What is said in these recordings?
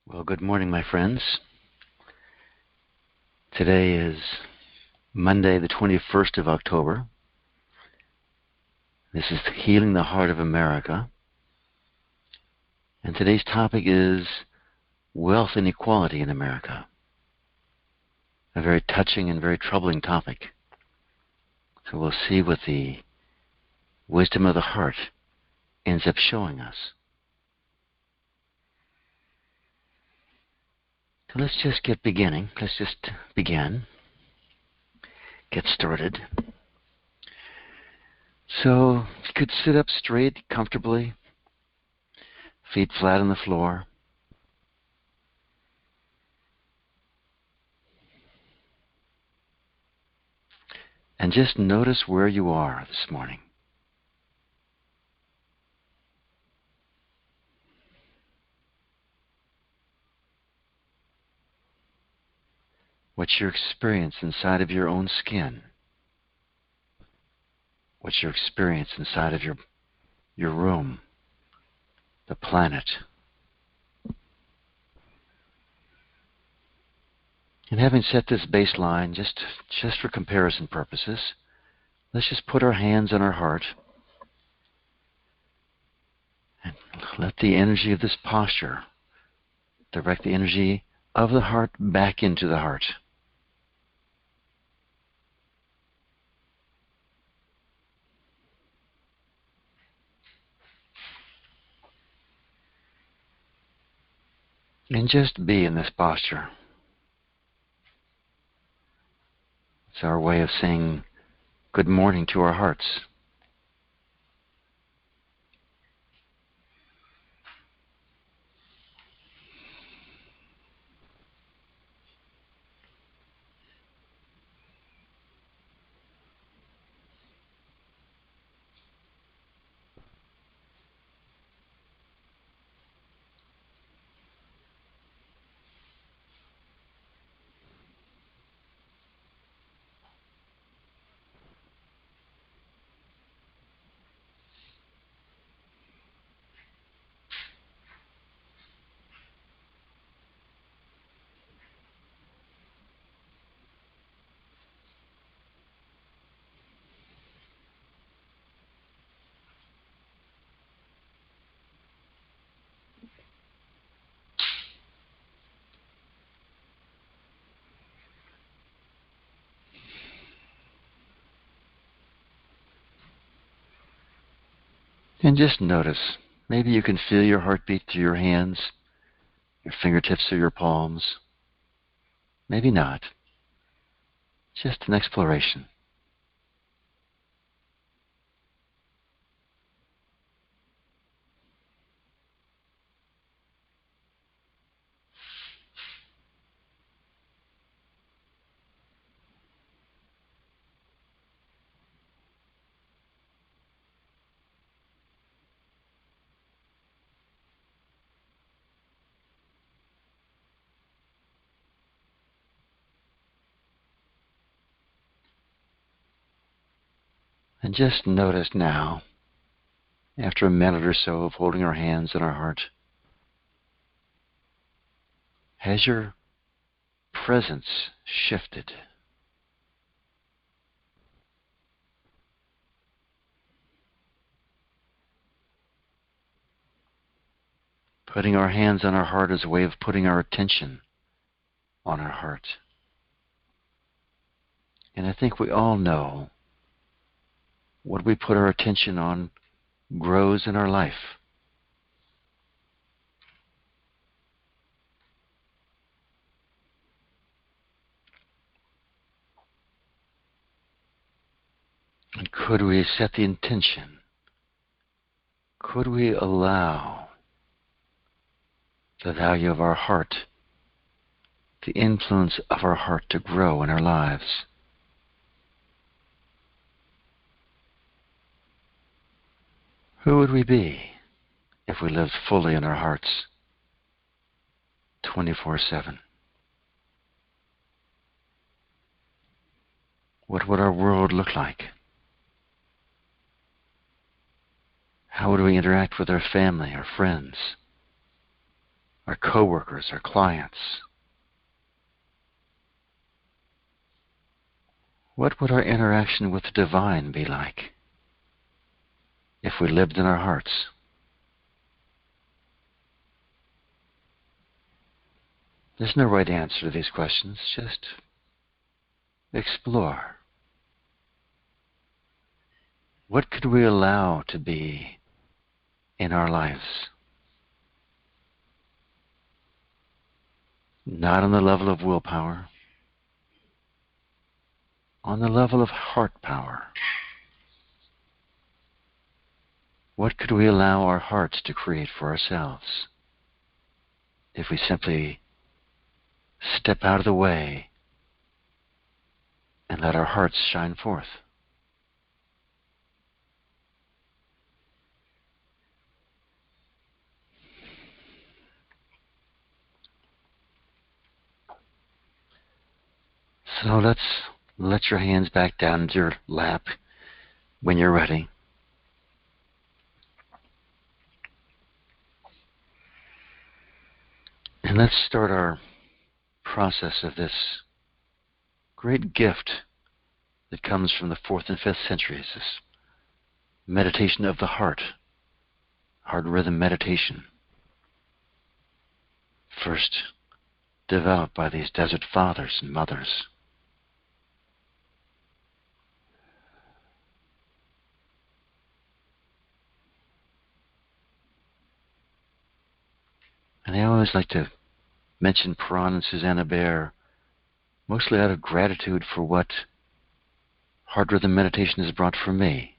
Well, good morning, my friends. Today is Monday, the 21st of October. This is Healing the Heart of America. And today's topic is wealth inequality in America. A very touching and very troubling topic. So we'll see what the wisdom of the heart ends up showing us. So let's just begin. Get started. So you could sit up straight, comfortably, feet flat on the floor. And just notice where you are this morning. What's your experience inside of your own skin? What's your experience inside of your room, the planet? And having set this baseline, just for comparison purposes, let's just put our hands on our heart and let the energy of this posture direct the energy of the heart back into the heart. And just be in this posture. It's our way of saying good morning to our hearts. And just notice, maybe you can feel your heartbeat through your hands, your fingertips or your palms. Maybe not. Just an exploration. And just notice now, after a minute or so of holding our hands on our heart, has your presence shifted? Putting our hands on our heart is a way of putting our attention on our heart. And I think we all know what we put our attention on grows in our life. And could we set the intention? Could we allow the value of our heart, the influence of our heart to grow in our lives? Who would we be if we lived fully in our hearts 24/7? What would our world look like? How would we interact with our family, our friends, our coworkers, our clients? What would our interaction with the divine be like if we lived in our hearts? There's no right answer to these questions. Just explore. What could we allow to be in our lives? Not on the level of willpower, on the level of heart power. What could we allow our hearts to create for ourselves if we simply step out of the way and let our hearts shine forth? So let's let your hands back down into your lap when you're ready. And let's start our process of this great gift that comes from the 4th and 5th centuries, this meditation of the heart rhythm meditation, first developed by these desert fathers and mothers. And I always like to mention Peron and Susanna Baer, mostly out of gratitude for what heart rhythm meditation has brought for me.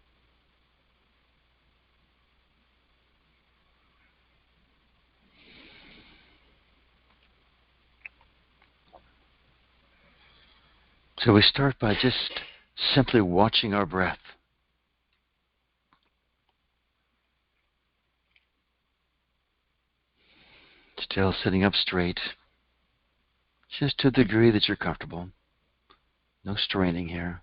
So we start by just simply watching our breath. Still sitting up straight, just to the degree that you're comfortable. No straining here.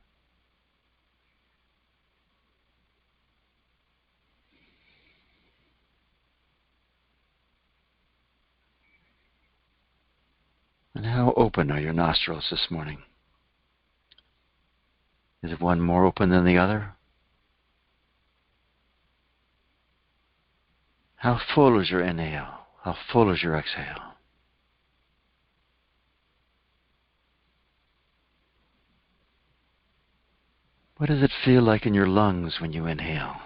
And how open are your nostrils this morning? Is one more open than the other? How full is your inhale? How full is your exhale? What does it feel like in your lungs when you inhale?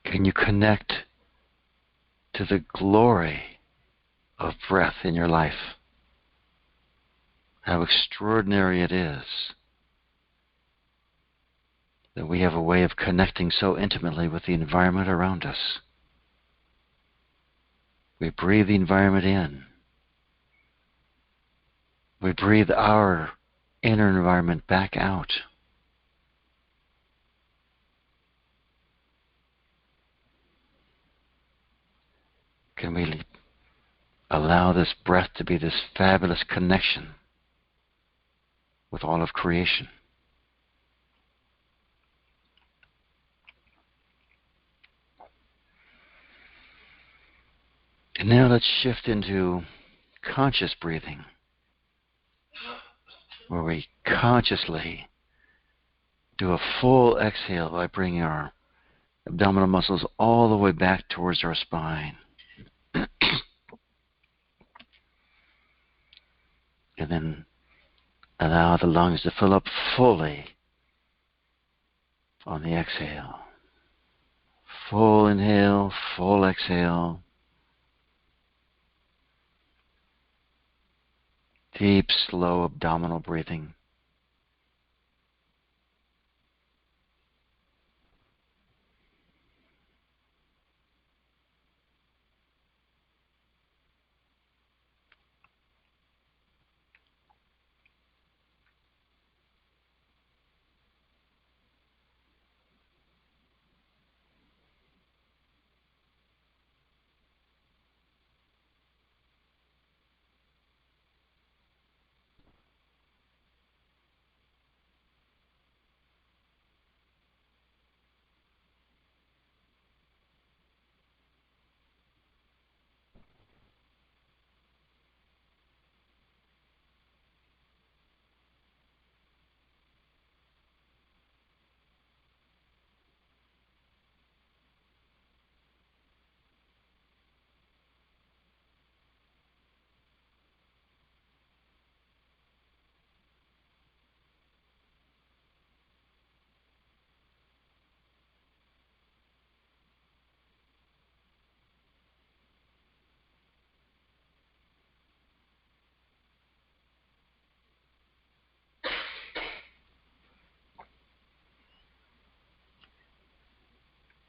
Can you connect to the glory of breath in your life? How extraordinary it is that we have a way of connecting so intimately with the environment around us. We breathe the environment in. We breathe our inner environment back out. Can we allow this breath to be this fabulous connection with all of creation? And now let's shift into conscious breathing, where we consciously do a full exhale by bringing our abdominal muscles all the way back towards our spine. And then allow the lungs to fill up fully on the exhale. Full inhale, full exhale. Deep, slow abdominal breathing.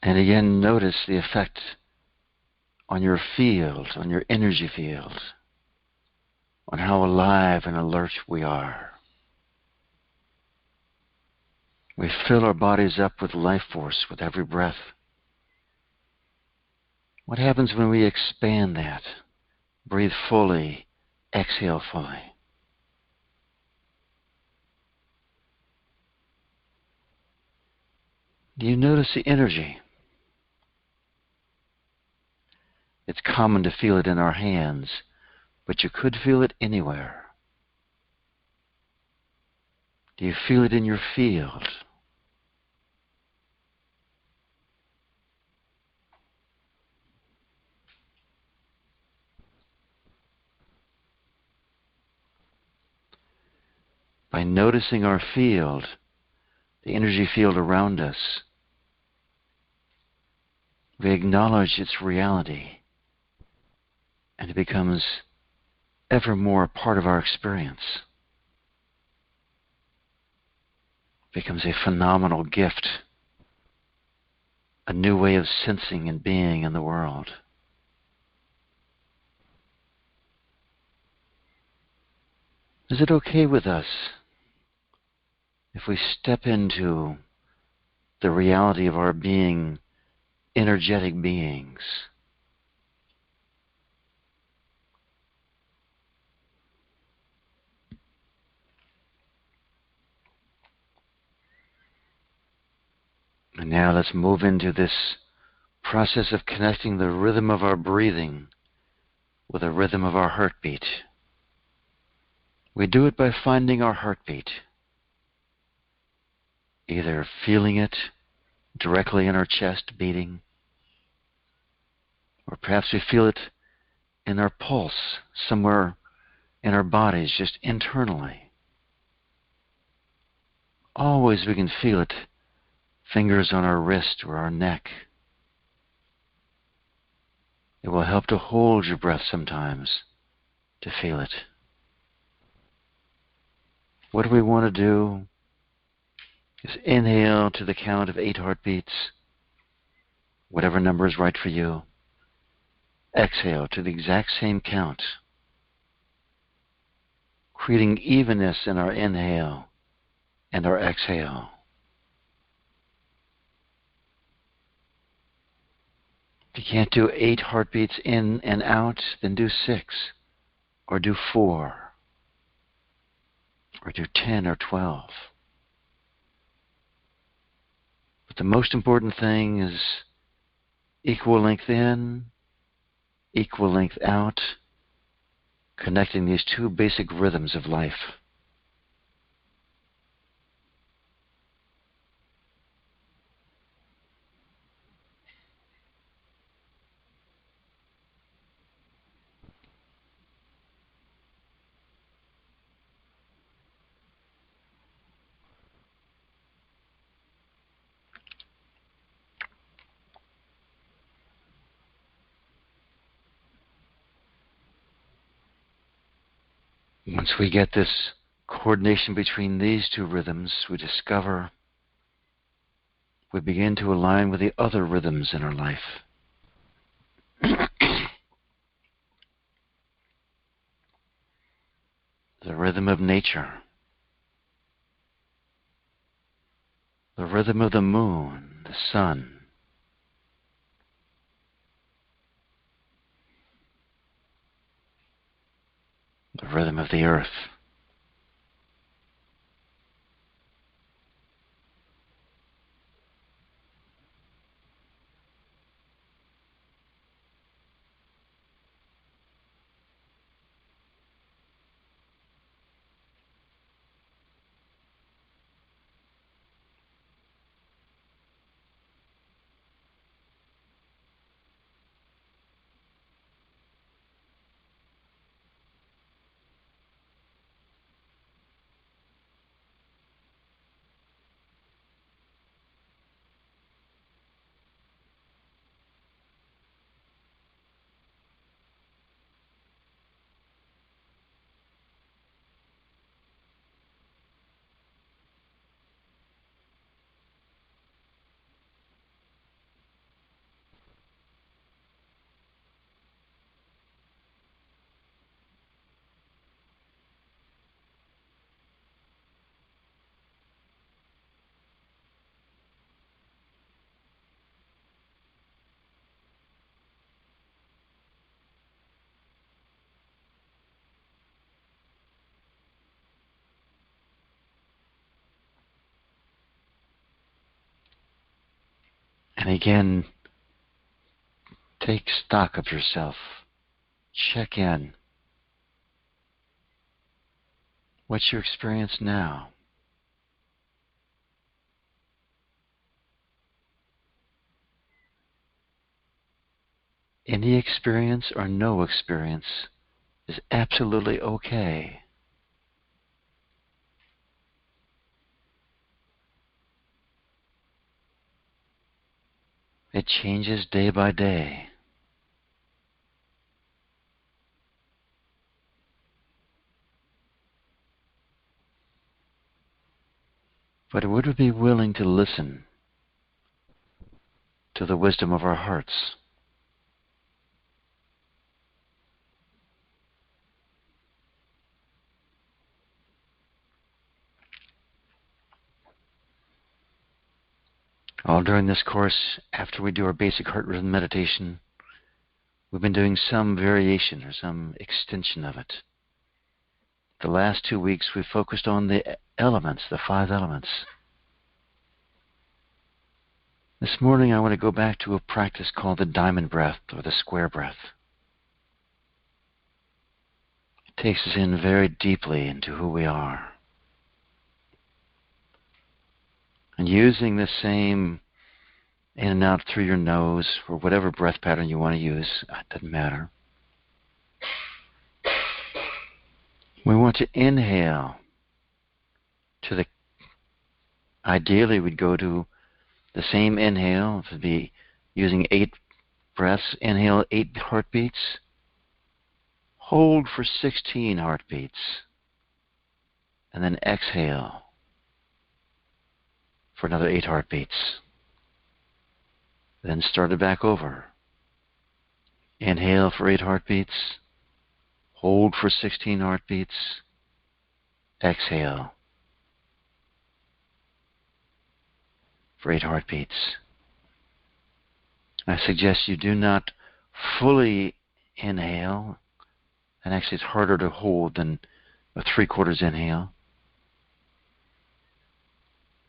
And again, notice the effect on your field, on your energy field, on how alive and alert we are. We fill our bodies up with life force with every breath. What happens when we expand that? Breathe fully, exhale fully. Do you notice the energy? It's common to feel it in our hands, but you could feel it anywhere. Do you feel it in your field? By noticing our field, the energy field around us, we acknowledge its reality, and it becomes ever more a part of our experience. It becomes a phenomenal gift, a new way of sensing and being in the world. Is it okay with us if we step into the reality of our being energetic beings? And now let's move into this process of connecting the rhythm of our breathing with the rhythm of our heartbeat. We do it by finding our heartbeat, either feeling it directly in our chest beating, or perhaps we feel it in our pulse somewhere in our bodies, just internally. Always we can feel it, fingers on our wrist or our neck. It will help to hold your breath sometimes, to feel it. What we want to do is inhale to the count of 8 heartbeats, whatever number is right for you. Exhale to the exact same count, creating evenness in our inhale and our exhale. If you can't do 8 heartbeats in and out, then do 6, or do 4, or do 10 or 12. But the most important thing is equal length in, equal length out, connecting these 2 basic rhythms of life. Once we get this coordination between these 2 rhythms, we discover we begin to align with the other rhythms in our life. The rhythm of nature, the rhythm of the moon, the sun, the rhythm of the earth. And again, take stock of yourself. Check in. What's your experience now? Any experience or no experience is absolutely okay. It changes day by day. But would we be willing to listen to the wisdom of our hearts? All during this course, after we do our basic heart rhythm meditation, we've been doing some variation or some extension of it. The last 2 weeks we focused on the elements, the 5 elements. This morning I want to go back to a practice called the diamond breath or the square breath. It takes us in very deeply into who we are. And using the same in and out through your nose, or whatever breath pattern you want to use, it doesn't matter. We want to inhale to the, ideally we'd go to the same inhale, it would be using 8 breaths, inhale 8 heartbeats, hold for 16 heartbeats, and then exhale for another 8 heartbeats. Then start it back over. Inhale for 8 heartbeats, hold for 16 heartbeats, exhale for 8 heartbeats. I suggest you do not fully inhale, and actually it's harder to hold than a 3/4 inhale.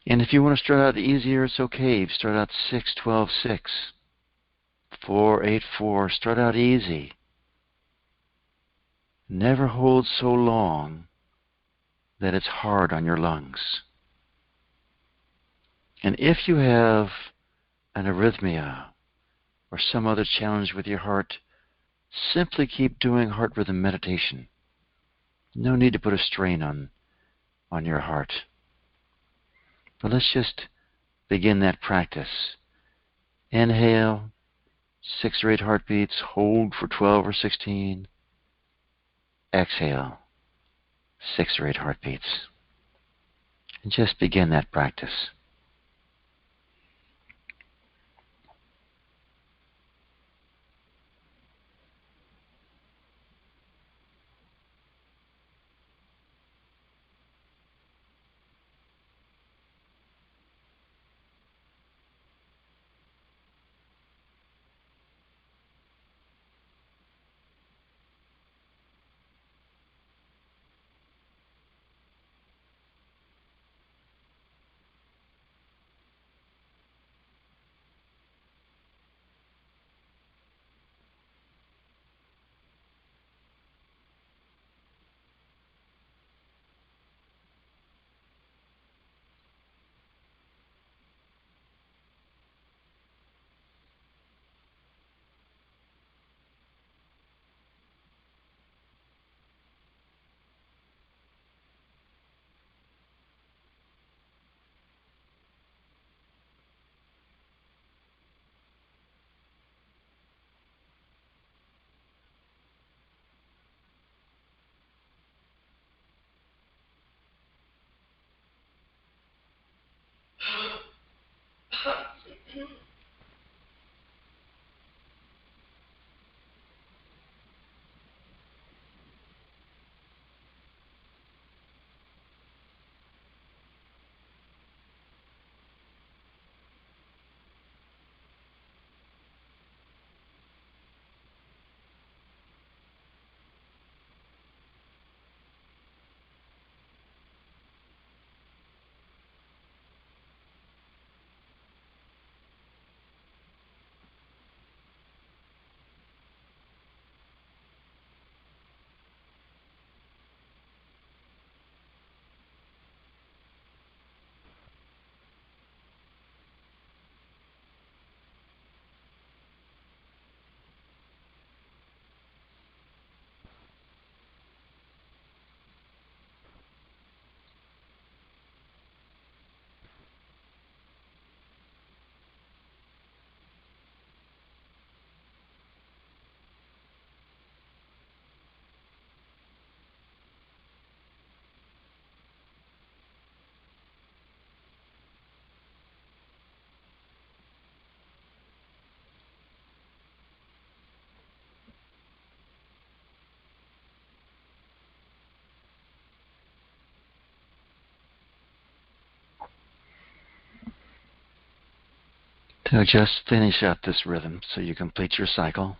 And if you want to start out easier, it's okay. You start out 6, 12, 6, 4, 8, 4. Start out easy. Never hold so long that it's hard on your lungs. And if you have an arrhythmia or some other challenge with your heart, simply keep doing heart rhythm meditation. No need to put a strain on your heart. But let's just begin that practice. Inhale, 6 or 8 heartbeats, hold for 12 or 16. Exhale, 6 or 8 heartbeats. And just begin that practice. So just finish up this rhythm so you complete your cycle.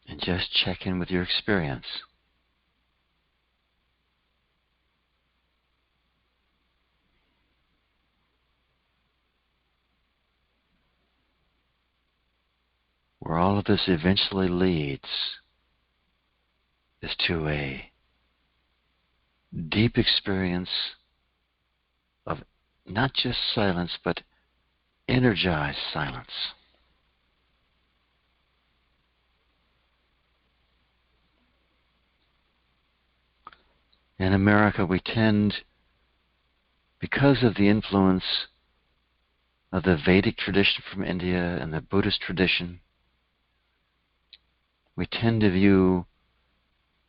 And just check in with your experience. Where all of this eventually leads is to a deep experience of not just silence, but energized silence. In America, we tend, because of the influence of the Vedic tradition from India and the Buddhist tradition, we tend to view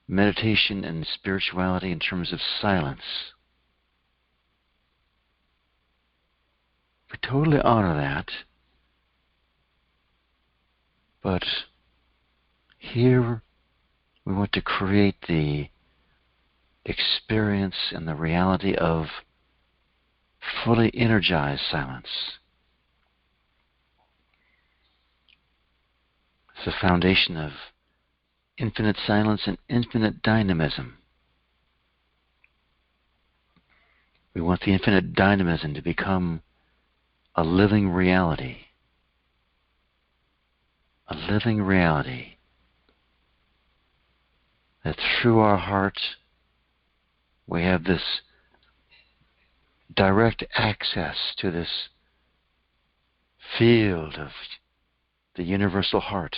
meditation and spirituality in terms of silence. We totally honor that, but here we want to create the experience and the reality of fully energized silence. It's the foundation of infinite silence and infinite dynamism. We want the infinite dynamism to become a living reality. A living reality that through our heart we have this direct access to this field of the universal heart.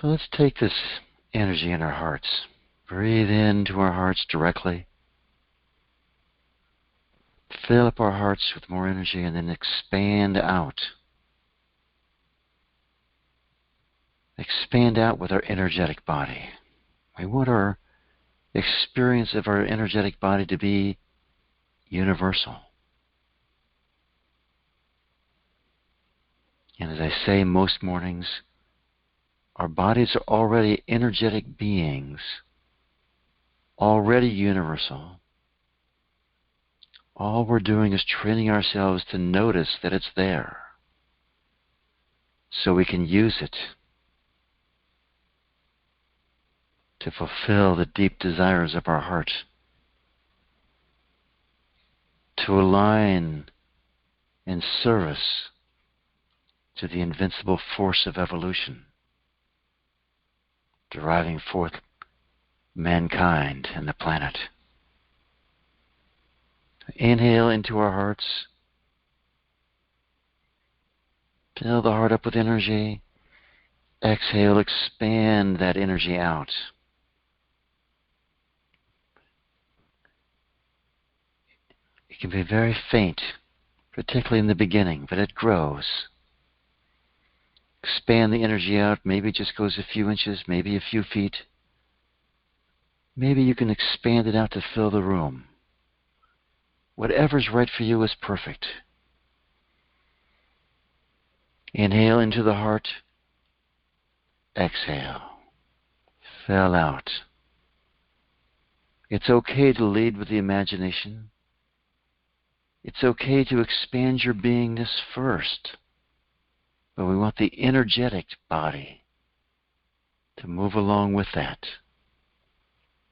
So let's take this energy in our hearts. Breathe into our hearts directly. Fill up our hearts with more energy and then expand out. Expand out with our energetic body. We want our experience of our energetic body to be universal. And as I say most mornings, our bodies are already energetic beings, already universal. All we're doing is training ourselves to notice that it's there, so we can use it to fulfill the deep desires of our heart, to align in service to the invincible force of evolution, driving forth mankind and the planet. Inhale into our hearts. Fill the heart up with energy. Exhale, expand that energy out. It can be very faint, particularly in the beginning, but it grows. Expand the energy out. Maybe it just goes a few inches, maybe a few feet. Maybe you can expand it out to fill the room. Whatever's right for you is perfect. Inhale into the heart. Exhale. Fill out. It's okay to lead with the imagination. It's okay to expand your beingness first. But we want the energetic body to move along with that.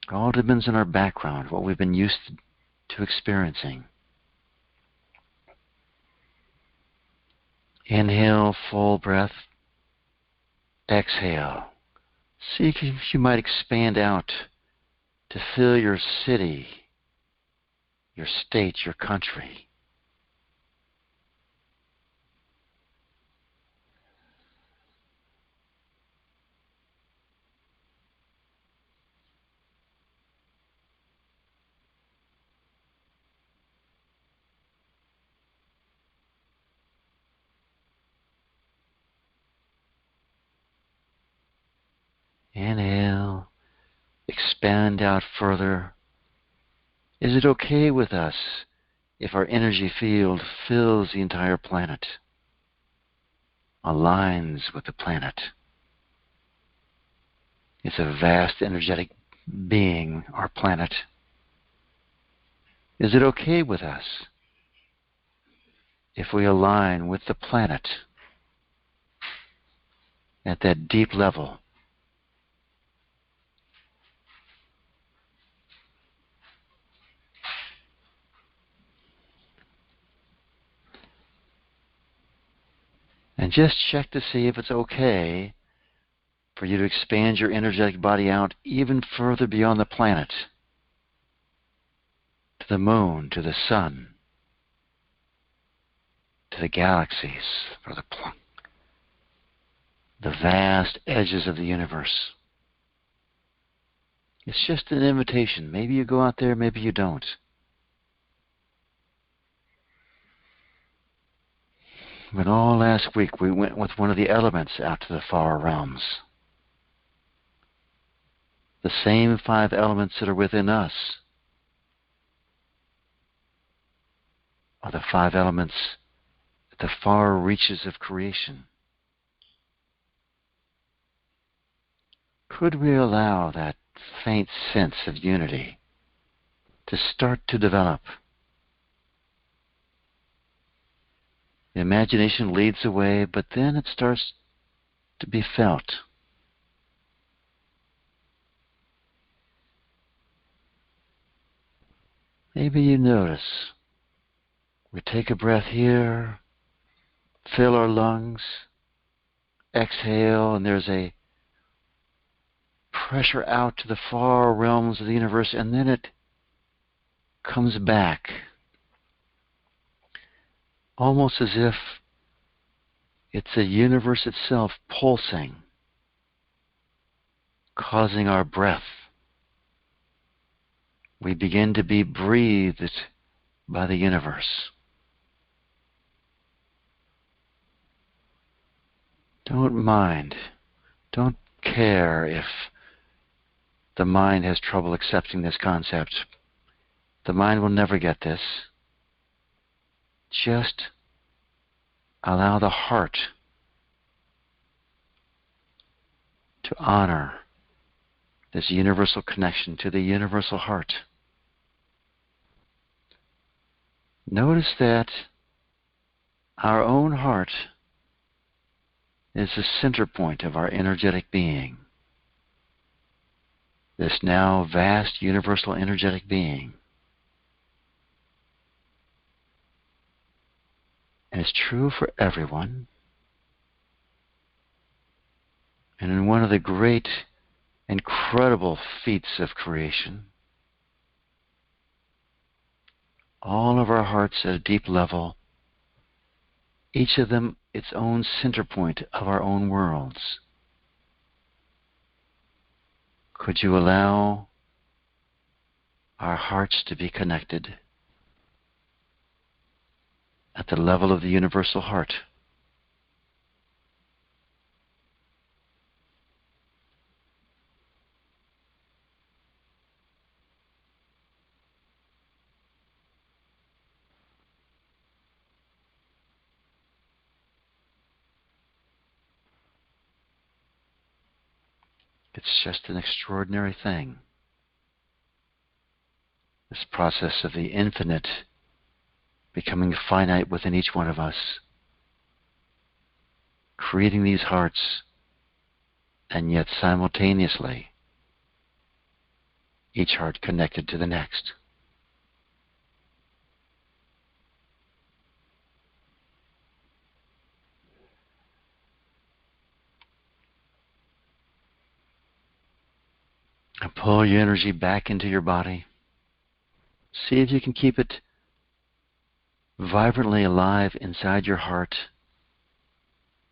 It all depends on our background, what we've been used to experiencing. Inhale, full breath. Exhale. See if you might expand out to fill your city, your state, your country. Inhale. Expand out further. Is it okay with us if our energy field fills the entire planet, aligns with the planet? It's a vast energetic being, our planet. Is it okay with us if we align with the planet at that deep level? And just check to see if it's okay for you to expand your energetic body out even further beyond the planet, to the moon, to the sun, to the galaxies, or the vast edges of the universe. It's just an invitation. Maybe you go out there, maybe you don't. But all last week we went with one of the elements out to the far realms. The same 5 elements that are within us are the 5 elements at the far reaches of creation. Could we allow that faint sense of unity to start to develop? The imagination leads the way, but then it starts to be felt. Maybe you notice we take a breath here, fill our lungs, exhale, and there's a pressure out to the far realms of the universe, and then it comes back, almost as if it's the universe itself pulsing, causing our breath. We begin to be breathed by the universe. Don't mind, don't care if the mind has trouble accepting this concept. The mind will never get this. Just allow the heart to honor this universal connection to the universal heart. Notice that our own heart is the center point of our energetic being. This now vast universal energetic being. And it's true for everyone. And in one of the great, incredible feats of creation, all of our hearts at a deep level, each of them its own center point of our own worlds. Could you allow our hearts to be connected at the level of the universal heart? It's just an extraordinary thing. This process of the infinite becoming finite within each one of us, creating these hearts, and yet simultaneously, each heart connected to the next. And pull your energy back into your body. See if you can keep it vibrantly alive inside your heart.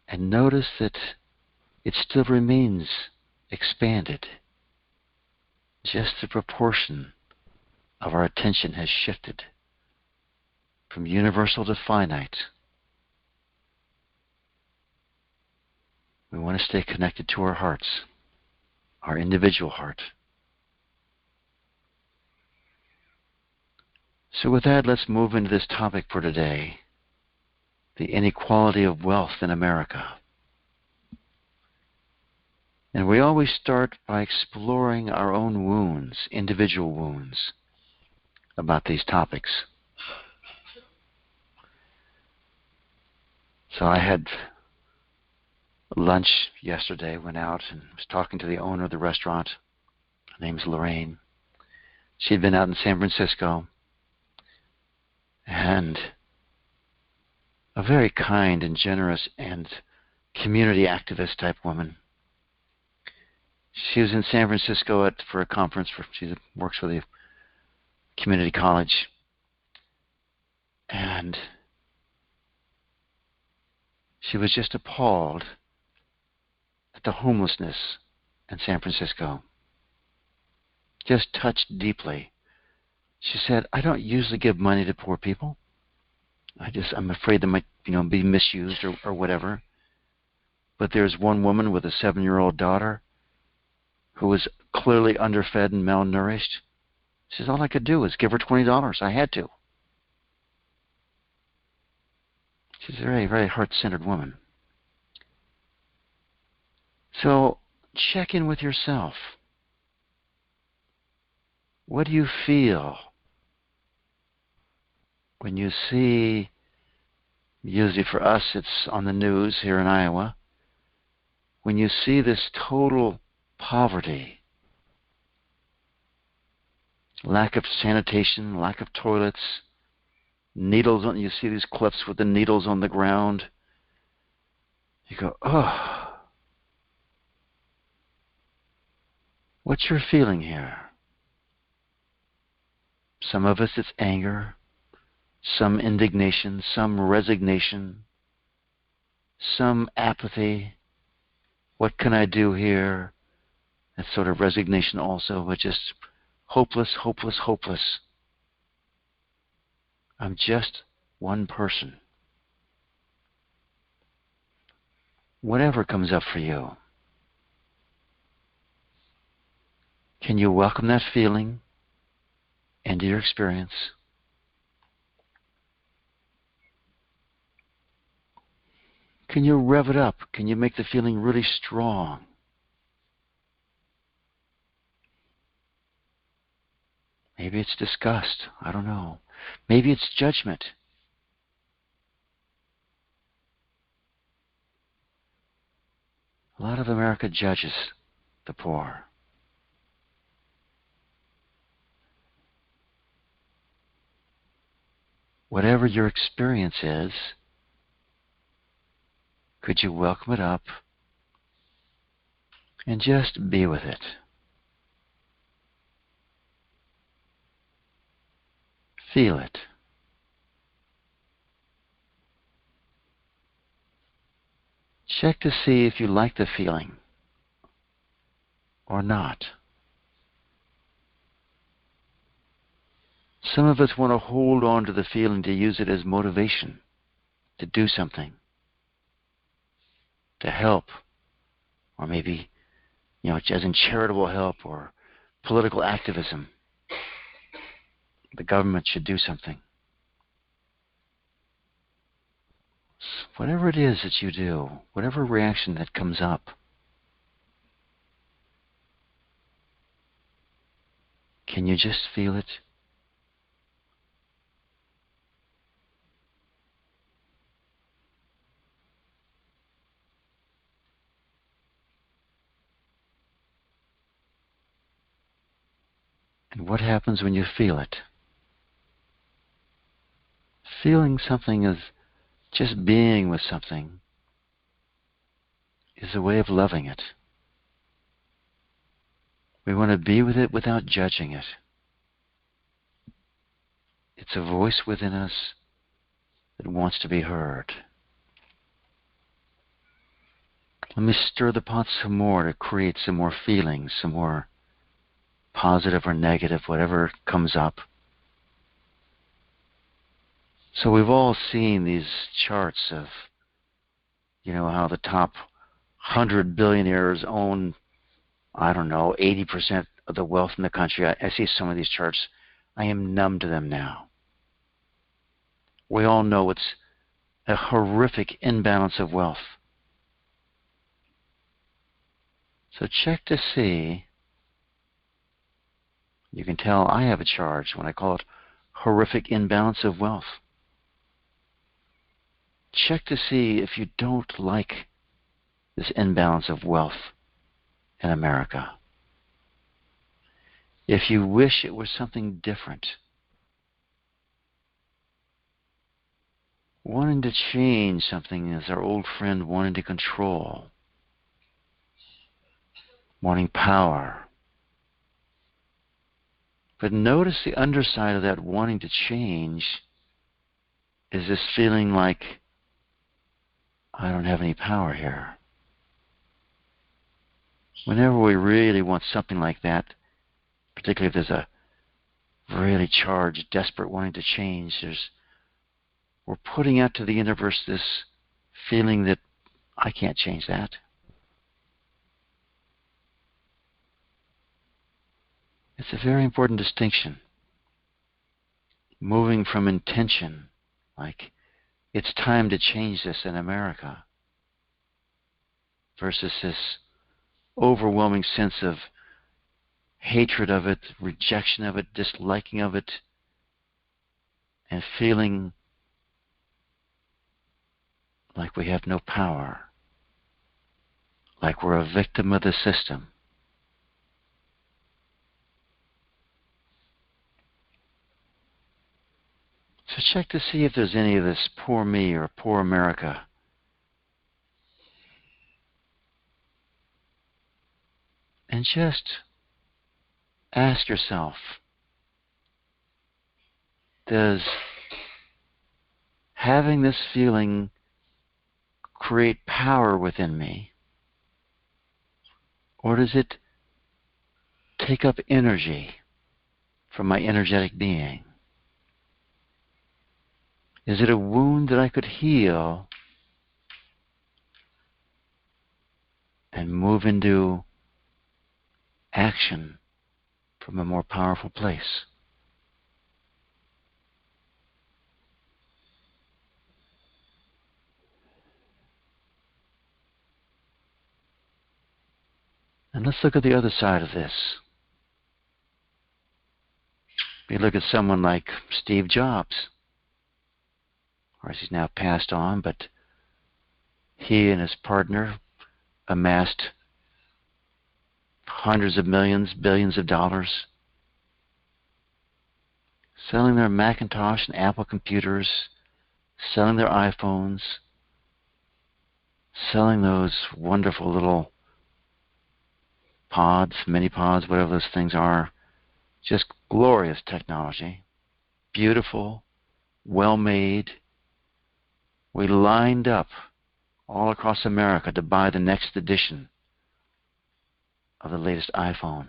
And notice that it still remains expanded. Just the proportion of our attention has shifted from universal to finite. We want to stay connected to our hearts, our individual heart. So with that, let's move into this topic for today, the inequality of wealth in America. And we always start by exploring our own wounds, individual wounds, about these topics. So I had lunch yesterday, went out and was talking to the owner of the restaurant. Her name's Lorraine. She'd been out in San Francisco, and a very kind and generous and community activist type woman. She was in San Francisco for a conference. She works for the community college. And she was just appalled at the homelessness in San Francisco. Just touched deeply. She said, I don't usually give money to poor people. I'm afraid they might, be misused or whatever. But there's one woman with a 7-year-old daughter who was clearly underfed and malnourished. She says, all I could do was give her $20. I had to. She's a very, very heart-centered woman. So check in with yourself. What do you feel when you see, usually for us it's on the news here in Iowa, when you see this total poverty, lack of sanitation, lack of toilets, you see these clips with the needles on the ground, you go, oh, what's your feeling here? Some of us it's anger, some indignation, some resignation, some apathy. What can I do here? That's sort of resignation also, but just hopeless, hopeless, hopeless. I'm just one person. Whatever comes up for you, can you welcome that feeling into your experience? Can you rev it up? Can you make the feeling really strong? Maybe it's disgust. I don't know. Maybe it's judgment. A lot of America judges the poor. Whatever your experience is, could you welcome it up and just be with it? Feel it. Check to see if you like the feeling or not. Some of us want to hold on to the feeling to use it as motivation to do something, to help, or maybe, as in charitable help or political activism. The government should do something. Whatever it is that you do, whatever reaction that comes up, can you just feel it? And what happens when you feel it? Feeling something is just being with something is a way of loving it. We want to be with it without judging it. It's a voice within us that wants to be heard. Let me stir the pot some more to create some more feelings, some more positive or negative, whatever comes up. So we've all seen these charts of, how the top 100 billionaires own, 80% of the wealth in the country. I see some of these charts. I am numb to them now. We all know it's a horrific imbalance of wealth. So check to see. You can tell I have a charge when I call it horrific imbalance of wealth. Check to see if you don't like this imbalance of wealth in America. If you wish it was something different, wanting to change something as our old friend wanting to control, wanting power. But notice the underside of that wanting to change is this feeling like, I don't have any power here. Whenever we really want something like that, particularly if there's a really charged, desperate wanting to change, we're putting out to the universe this feeling that I can't change that. It's a very important distinction. Moving from intention, like it's time to change this in America, versus this overwhelming sense of hatred of it, rejection of it, disliking of it, and feeling like we have no power, like we're a victim of the system. So check to see if there's any of this poor me or poor America. And just ask yourself, does having this feeling create power within me? Or does it take up energy from my energetic being? Is it a wound that I could heal and move into action from a more powerful place? And let's look at the other side of this. We look at someone like Steve Jobs. Of course, he's now passed on, but he and his partner amassed hundreds of millions, billions of dollars, selling their Macintosh and Apple computers, selling their iPhones, selling those wonderful little pods, mini pods, whatever those things are. Just glorious technology. Beautiful, well made. We lined up all across America to buy the next edition of the latest iPhone.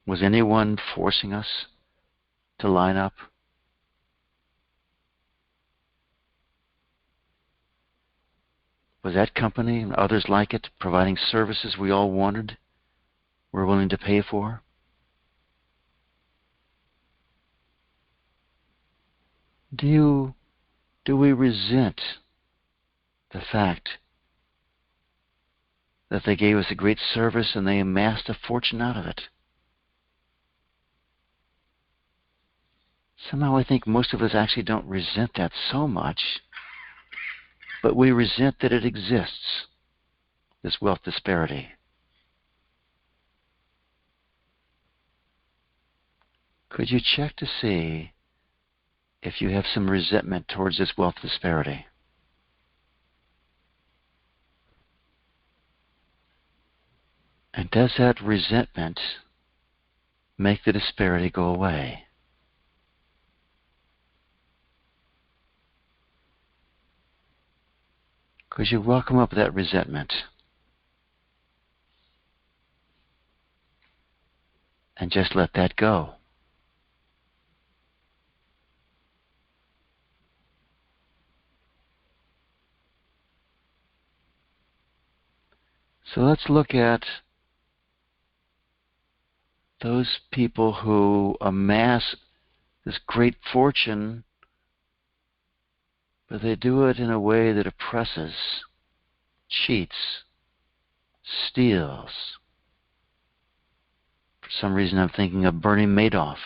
Was anyone forcing us to line up? Was that company and others like it providing services we all wanted, were willing to pay for? Do we resent the fact that they gave us a great service and they amassed a fortune out of it? Somehow I think most of us actually don't resent that so much, but we resent that it exists, this wealth disparity. Could you check to see if you have some resentment towards this wealth disparity? And does that resentment make the disparity go away? Could you welcome up that resentment and just let that go? So let's look at those people who amass this great fortune, but they do it in a way that oppresses, cheats, steals. For some reason, I'm thinking of Bernie Madoff,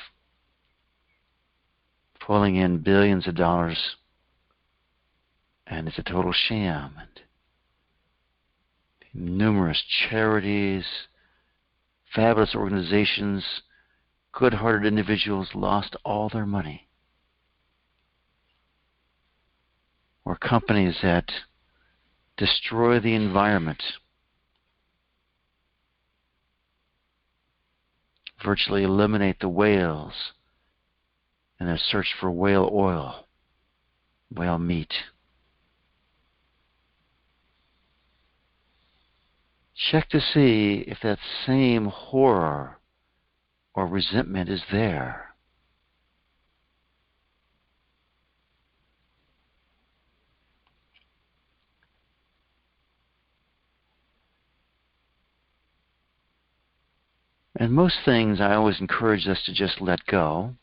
pulling in billions of dollars, and it's a total sham. And numerous charities, fabulous organizations, good-hearted individuals lost all their money. Or companies that destroy the environment, virtually eliminate the whales in their search for whale oil, whale meat. Check to see if that same horror or resentment is there. And most things I always encourage us to just let go.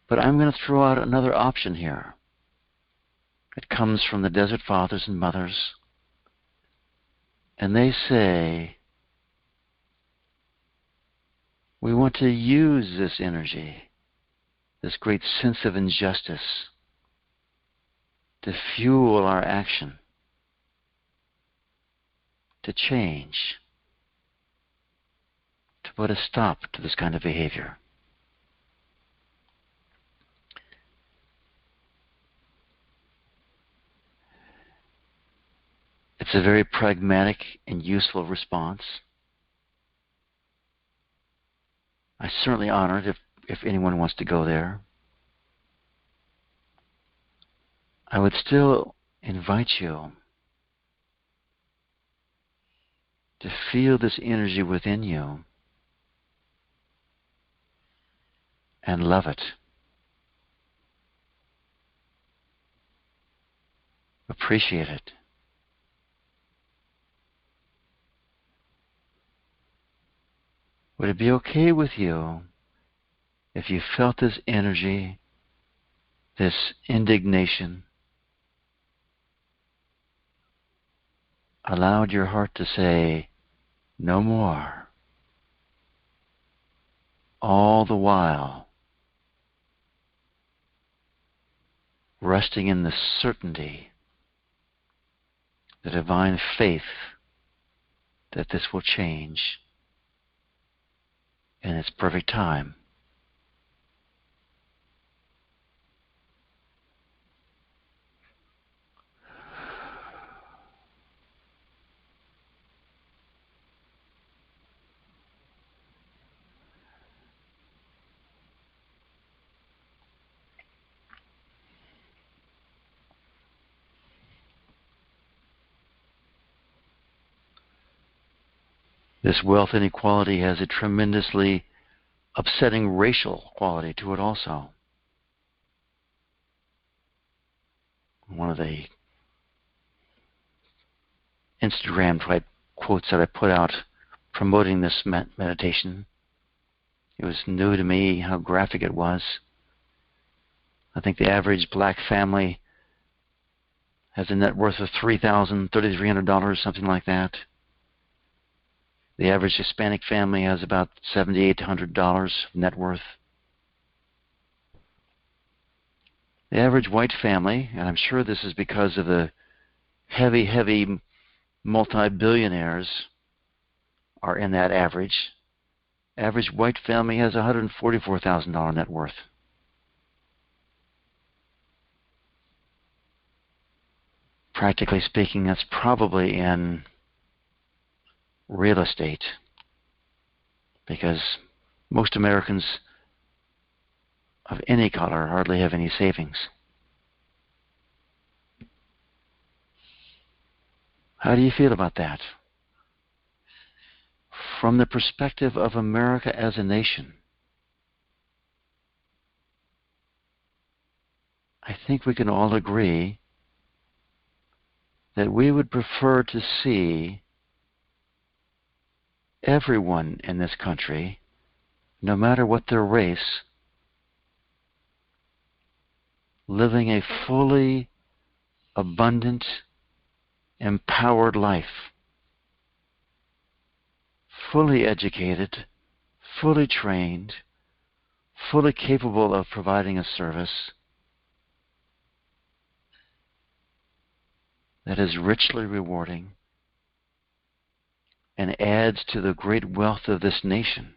But I'm going to throw out another option here. It comes from the Desert Fathers and Mothers. And they say, we want to use this energy, this great sense of injustice, to fuel our action, to change, to put a stop to this kind of behavior. It's a very pragmatic and useful response. I certainly honor it if anyone wants to go there. I would still invite you to feel this energy within you and love it. Appreciate it. Would it be okay with you if you felt this energy, this indignation, allowed your heart to say, no more, all the while resting in the certainty, the divine faith that this will change in its perfect time? This wealth inequality has a tremendously upsetting racial quality to it also. One of the Instagram type quotes that I put out promoting this meditation, it was new to me how graphic it was. I think the average black family has a net worth of $3,000, $3,300, something like that. The average Hispanic family has about $7,800 net worth. The average white family, and I'm sure this is because of the heavy multi-billionaires are in that average white family has $144,000 net worth. Practically speaking, that's probably in real estate, because most Americans of any color hardly have any savings. How do you feel about that? From the perspective of America as a nation, I think we can all agree that we would prefer to see everyone in this country, no matter what their race, living a fully abundant, empowered life, fully educated, fully trained, fully capable of providing a service that is richly rewarding and adds to the great wealth of this nation.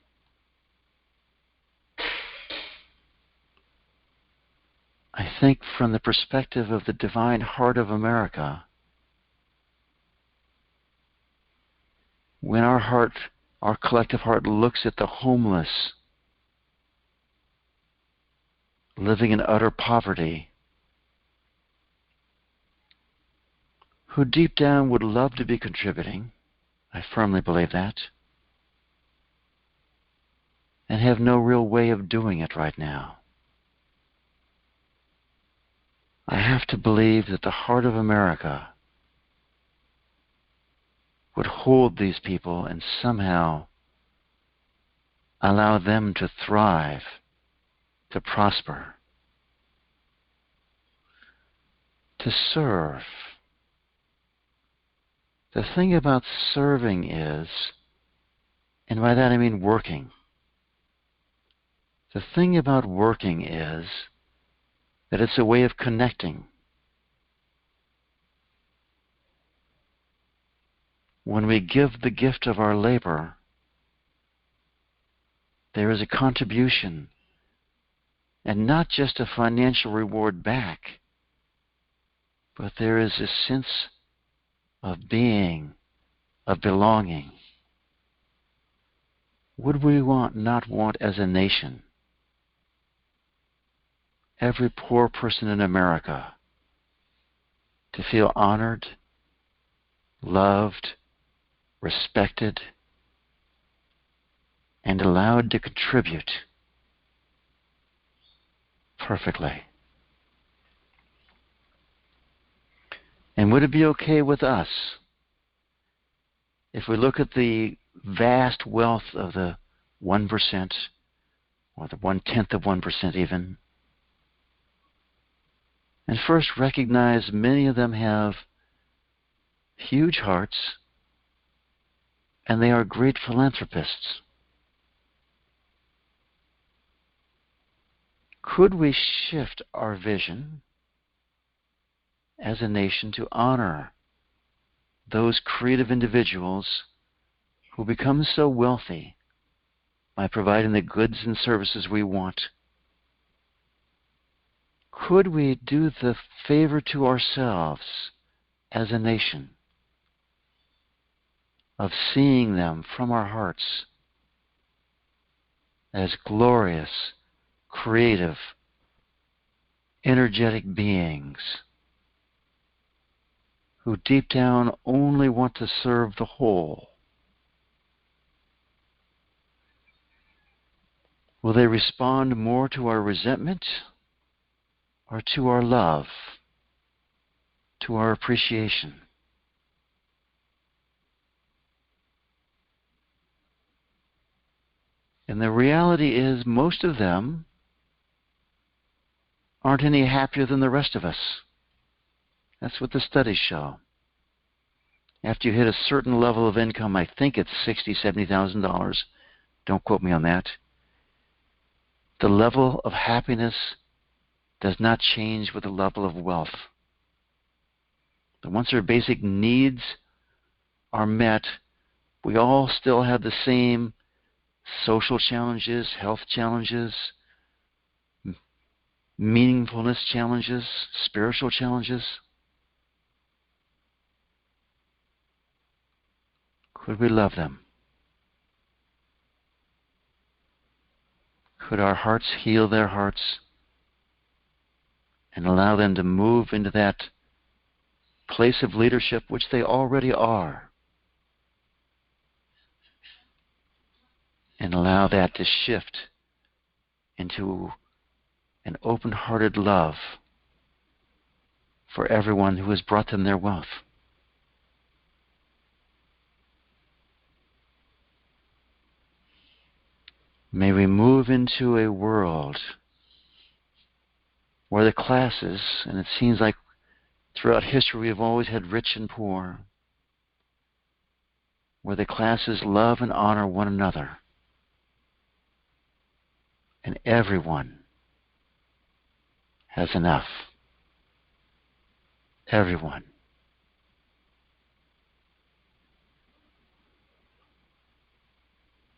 I think from the perspective of the divine heart of America, when our heart, our collective heart, looks at the homeless living in utter poverty, who deep down would love to be contributing, I firmly believe that, and have no real way of doing it right now. I have to believe that the heart of America would hold these people and somehow allow them to thrive, to prosper, to serve. The thing about serving is, and by that I mean working, the thing about working is that it's a way of connecting. When we give the gift of our labor, there is a contribution, and not just a financial reward back, but there is a sense of being, of belonging. Would we not want as a nation, every poor person in America, to feel honored, loved, respected, and allowed to contribute perfectly? And would it be okay with us if we look at the vast wealth of the 1%, or the 1/10 of 1% even, and first recognize many of them have huge hearts and they are great philanthropists? Could we shift our vision as a nation to honor those creative individuals who become so wealthy by providing the goods and services we want? Could we do the favor to ourselves as a nation of seeing them from our hearts as glorious, creative, energetic beings who deep down only want to serve the whole? Will they respond more to our resentment or to our love, to our appreciation? And the reality is, most of them aren't any happier than the rest of us. That's what the studies show. After you hit a certain level of income, I think it's $60,000, $70,000, don't quote me on that, the level of happiness does not change with the level of wealth. But once our basic needs are met, we all still have the same social challenges, health challenges, meaningfulness challenges, spiritual challenges. Could we love them? Could our hearts heal their hearts and allow them to move into that place of leadership which they already are, and allow that to shift into an open-hearted love for everyone who has brought them their wealth? May we move into a world where the classes, and it seems like throughout history we have always had rich and poor, where the classes love and honor one another, and everyone has enough. Everyone.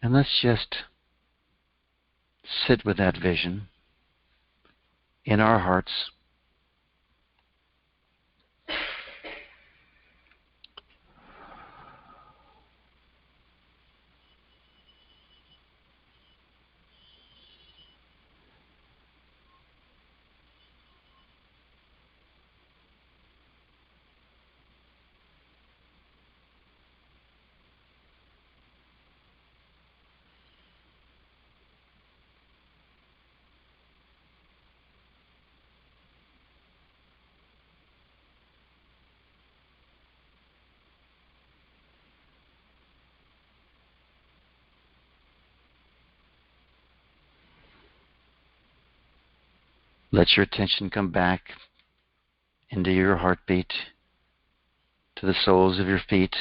And let's just sit with that vision in our hearts. Let your attention come back into your heartbeat, to the soles of your feet.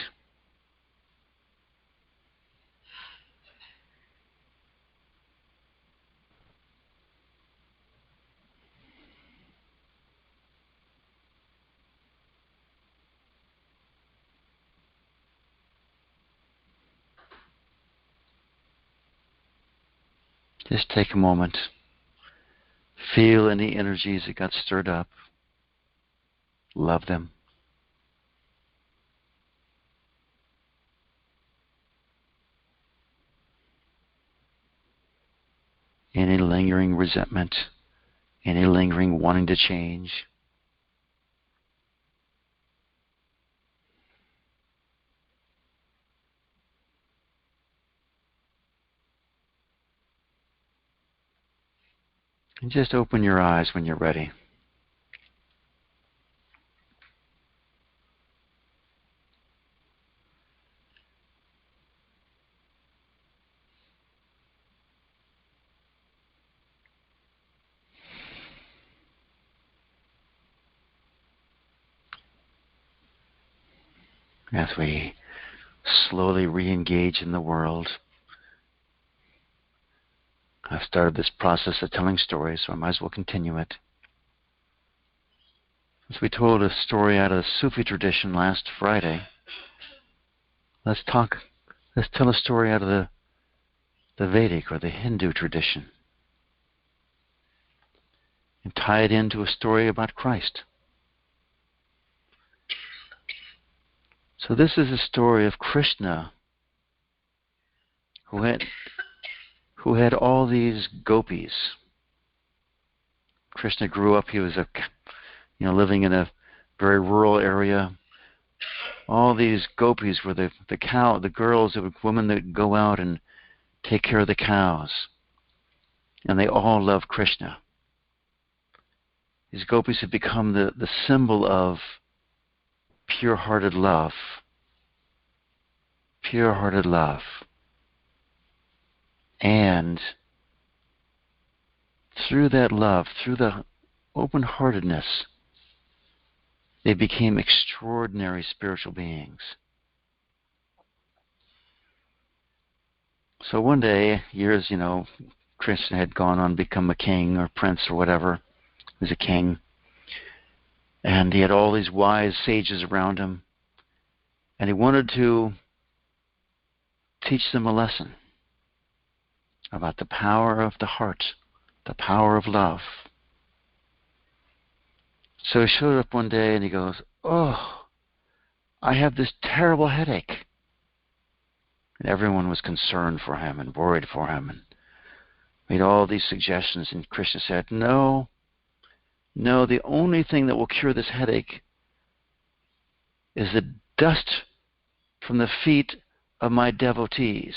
Just take a moment. Feel any energies that got stirred up. Love them. Any lingering resentment, any lingering wanting to change. And just open your eyes when you're ready. As we slowly re-engage in the world. I've started this process of telling stories, so I might as well continue it. As we told a story out of the Sufi tradition last Friday, let's tell a story out of the Vedic or the Hindu tradition and tie it into a story about Christ. So this is a story of Krishna who had all these gopis. Krishna grew up, he was living in a very rural area. All these gopis were the girls, the women that go out and take care of the cows. And they all love Krishna. These gopis have become the symbol of pure-hearted love. Pure-hearted love. And through that love, through the open-heartedness, they became extraordinary spiritual beings. So one day, Krishna had gone on to become a king or prince or whatever. He was a king. And he had all these wise sages around him. And he wanted to teach them a lesson about the power of the heart, the power of love. So he showed up one day and he goes, "Oh, I have this terrible headache." And everyone was concerned for him and worried for him and made all these suggestions. And Krishna said, No, the only thing that will cure this headache is the dust from the feet of my devotees.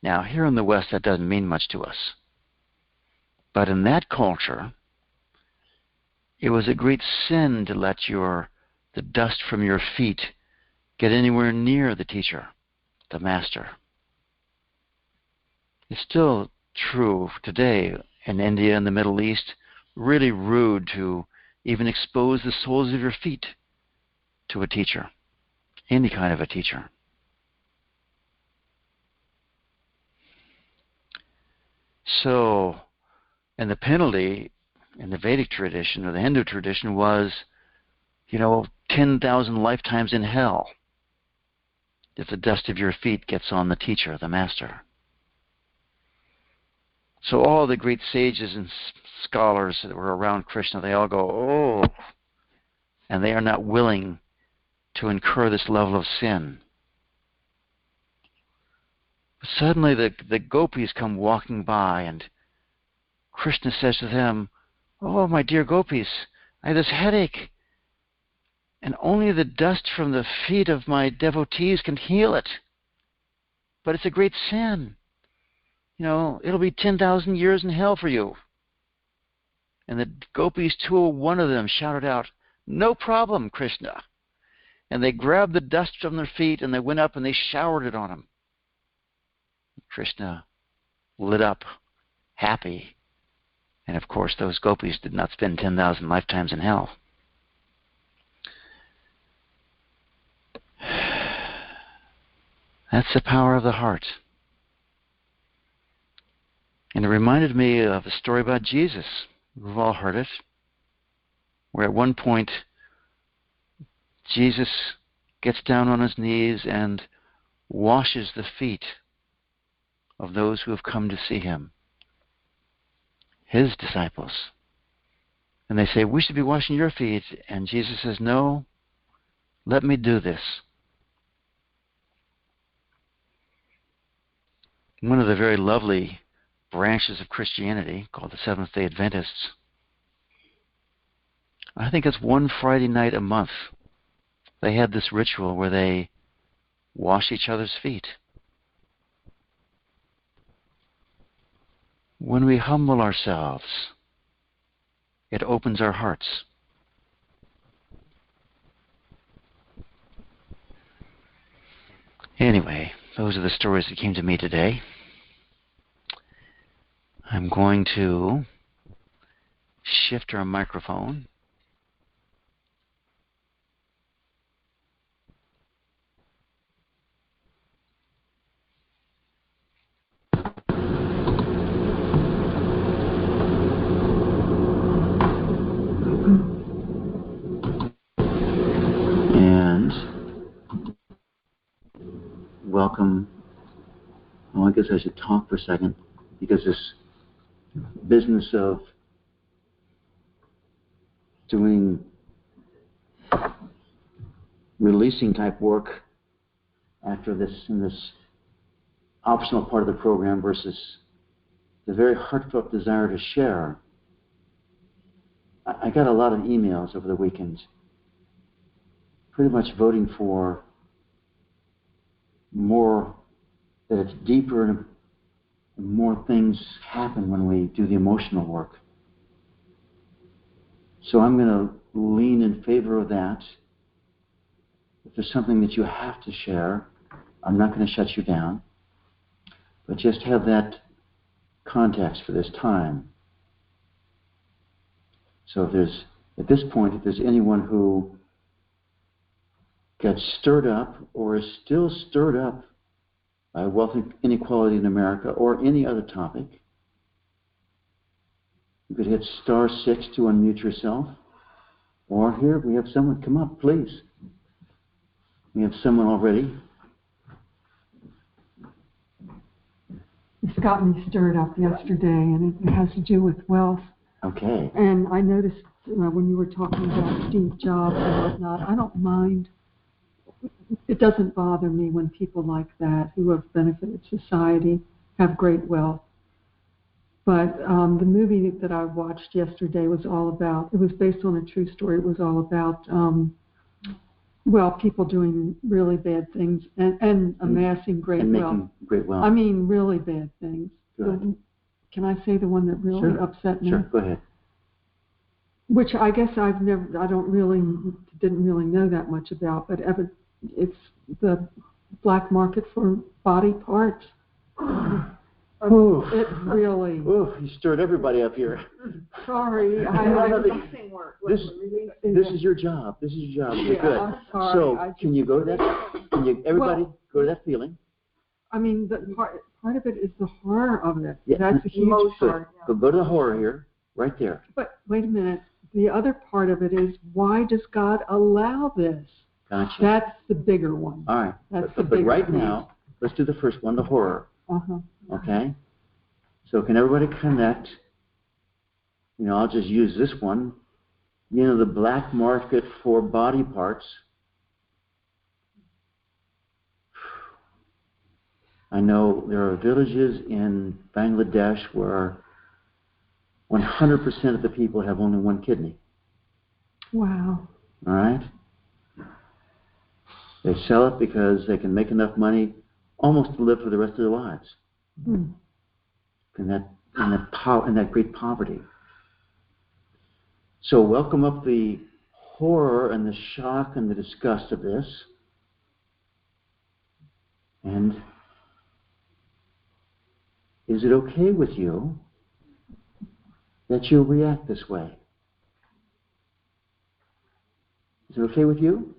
Now, here in the West, that doesn't mean much to us. But in that culture, it was a great sin to let the dust from your feet get anywhere near the teacher, the master. It's still true today in India and the Middle East, really rude to even expose the soles of your feet to a teacher, any kind of a teacher. So, and the penalty in the Vedic tradition or the Hindu tradition was, 10,000 lifetimes in hell if the dust of your feet gets on the teacher, the master. So all the great sages and scholars that were around Krishna, they all go, oh, and they are not willing to incur this level of sin. But suddenly the gopis come walking by, and Krishna says to them, oh, my dear gopis, I have this headache, and only the dust from the feet of my devotees can heal it. But it's a great sin. It'll be 10,000 years in hell for you. And the gopis, one of them shouted out, no problem, Krishna. And they grabbed the dust from their feet and they went up and they showered it on him. Krishna lit up, happy. And of course, those gopis did not spend 10,000 lifetimes in hell. That's the power of the heart. And it reminded me of a story about Jesus. We've all heard it. Where at one point, Jesus gets down on his knees and washes the feet of those who have come to see him, his disciples. And they say, we should be washing your feet. And Jesus says, no, let me do this. One of the very lovely branches of Christianity, called the Seventh-day Adventists, I think it's one Friday night a month, they had this ritual where they wash each other's feet. When we humble ourselves, it opens our hearts. Anyway, those are the stories that came to me today. I'm going to shift our microphone. And welcome. I guess I should talk for a second, because this business of doing releasing type work after this, in this optional part of the program, versus the very heartfelt desire to share. I got a lot of emails over the weekend, pretty much voting for more, that it's deeper and more things happen when we do the emotional work. So I'm going to lean in favor of that. If there's something that you have to share, I'm not going to shut you down, but just have that context for this time. So if there's, at this point, if there's anyone who got stirred up or is still stirred up by wealth inequality in America or any other topic, you could hit *6 to unmute yourself. Or here, we have someone. Come up, please. We have someone already. It's got me stirred up yesterday, and it has to do with wealth. Okay. And I noticed when you were talking about Steve Jobs and whatnot, I don't mind. It doesn't bother me when people like that, who have benefited society, have great wealth. But the movie that I watched yesterday was all about, it was based on a true story. It was all about, people doing really bad things and amassing great wealth. Making great wealth. I mean, really bad things. Good. Can I say the one that really upset me? Sure, go ahead. Which I guess didn't really know that much about, but it's the black market for body parts. It really. Ooh, you stirred everybody up here. Sorry, This is your job. This is your job. Okay, good. I'm sorry. So, can you go to that? Can you, everybody, go to that feeling? I mean, the part of it is the horror of it. Yeah. That's a huge part. But go to the horror here, right there. But wait a minute. The other part of it is, why does God allow this? Gotcha. That's the bigger one. All right. But right now, let's do the first one, the horror. Uh-huh. Okay? So can everybody connect? You know, I'll just use this one. You know, the black market for body parts. I know there are villages in Bangladesh where 100% of the people have only one kidney. Wow. All right? They sell it because they can make enough money almost to live for the rest of their lives. Hmm. In that great poverty. So welcome up the horror and the shock and the disgust of this. And is it okay with you that you react this way? Is it okay with you?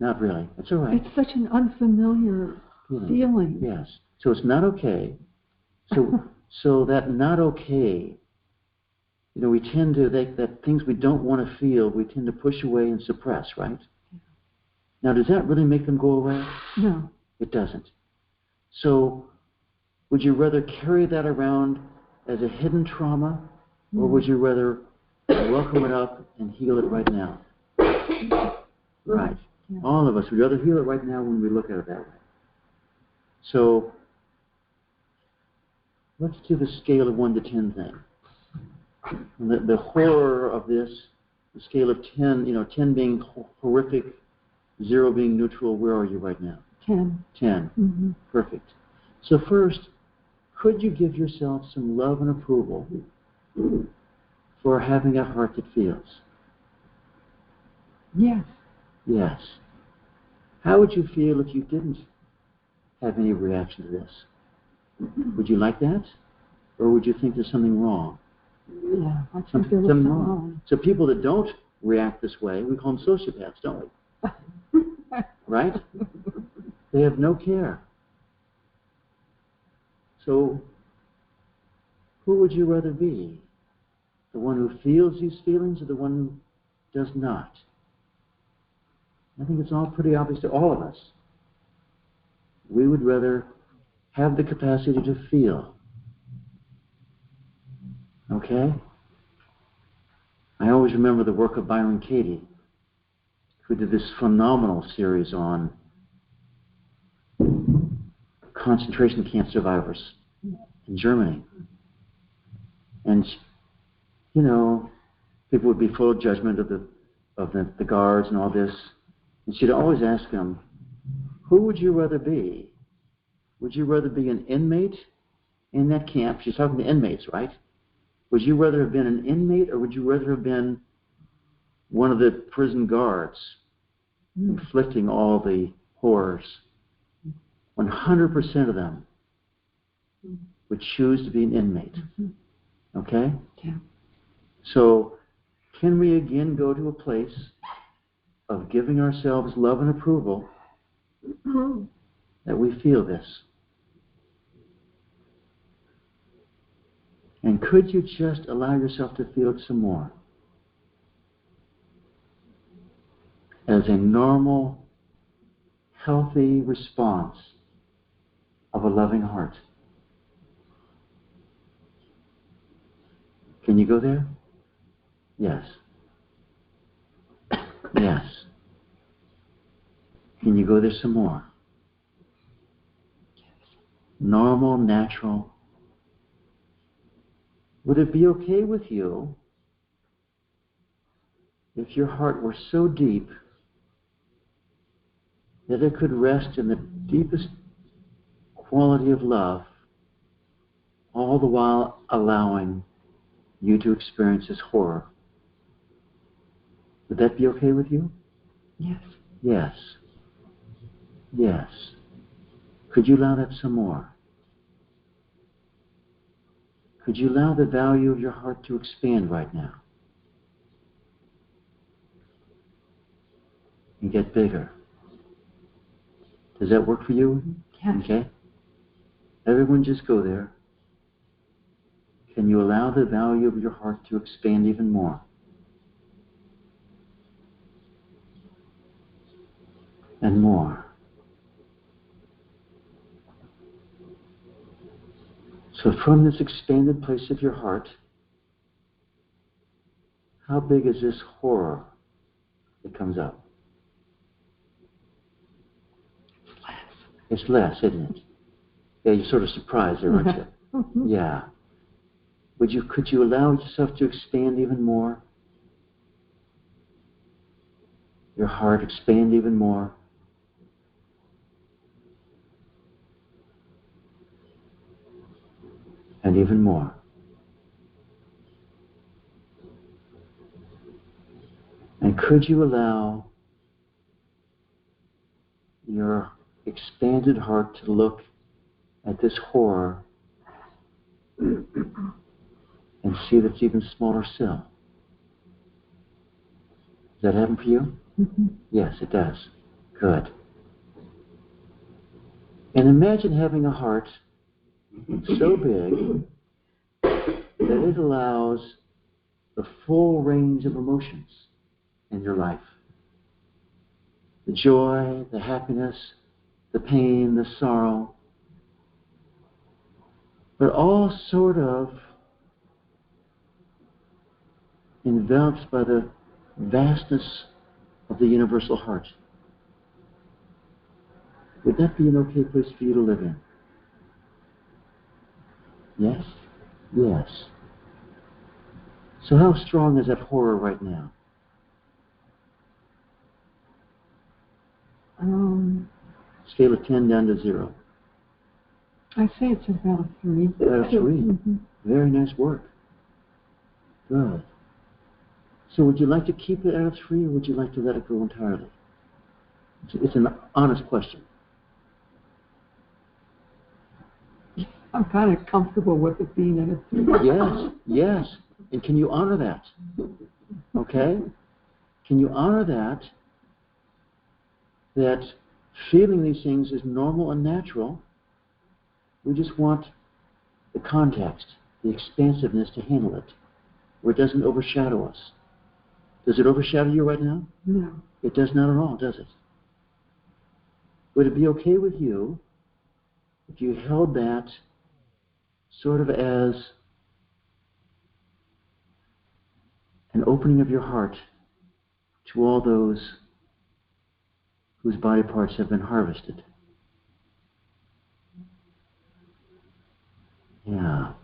Not really. It's all right. It's such an unfamiliar feeling. Yes. So it's not okay. So that not okay, you know, we tend to think that things we don't want to feel, we tend to push away and suppress, right? Now, does that really make them go away? No. It doesn't. So, would you rather carry that around as a hidden trauma, or would you rather welcome it up and heal it right now? Right. Yeah. All of us would rather heal it right now when we look at it that way. So, let's do the scale of 1 to 10 thing. The horror of this, the scale of 10, you know, 10 being horrific, 0 being neutral. Where are you right now? 10. 10. Mm-hmm. Perfect. So first, could you give yourself some love and approval for having a heart that feels? Yes. Yes. How would you feel if you didn't have any reaction to this? Would you like that? Or would you think there's something wrong? Yeah, I think there was something wrong. So people that don't react this way, we call them sociopaths, don't we? Right? They have no care. So, who would you rather be? The one who feels these feelings or the one who does not? I think it's all pretty obvious to all of us. We would rather have the capacity to feel. Okay? I always remember the work of Byron Katie, who did this phenomenal series on concentration camp survivors in Germany. And, you know, people would be full of judgment of the guards and all this. And she'd always ask them, who would you rather be? Would you rather be an inmate in that camp? She's talking to inmates, right? Would you rather have been an inmate, or would you rather have been one of the prison guards inflicting all the horrors? 100% of them would choose to be an inmate. Okay? Yeah. So, can we again go to a place of giving ourselves love and approval that we feel this? And could you just allow yourself to feel it some more? As a normal, healthy response of a loving heart. Can you go there? Yes. Yes. Can you go there some more? Normal, natural. Would it be okay with you if your heart were so deep that it could rest in the deepest quality of love, all the while allowing you to experience this horror? Would that be okay with you? Yes. Yes. Yes. Could you allow that some more? Could you allow the value of your heart to expand right now? And get bigger. Does that work for you? Yes. Okay. Everyone just go there. Can you allow the value of your heart to expand even more? And more. So from this expanded place of your heart, how big is this horror that comes up? It's less, isn't it? Yeah, you're sort of surprised there, aren't you? Yeah. Could you allow yourself to expand even more? Your heart expand even more? And even more. And could you allow your expanded heart to look at this horror and see that it's even smaller still? Does that happen for you? Mm-hmm. Yes, it does. Good. And imagine having a heart so big that it allows the full range of emotions in your life. The joy, the happiness, the pain, the sorrow, but all sort of enveloped by the vastness of the universal heart. Would that be an okay place for you to live in? Yes? Yes. So how strong is that horror right now? Scale of 10 down to 0. I say it's about a 3. About a 3. Mm-hmm. Very nice work. Good. So would you like to keep it at a 3, or would you like to let it go entirely? It's an honest question. I'm kind of comfortable with it being at a 3. Yes, yes. And can you honor that? Okay? Can you honor that feeling these things is normal and natural? We just want the context, the expansiveness to handle it, where it doesn't overshadow us. Does it overshadow you right now? No. It does not at all, does it? Would it be okay with you if you held that sort of as an opening of your heart to all those whose body parts have been harvested? Yeah.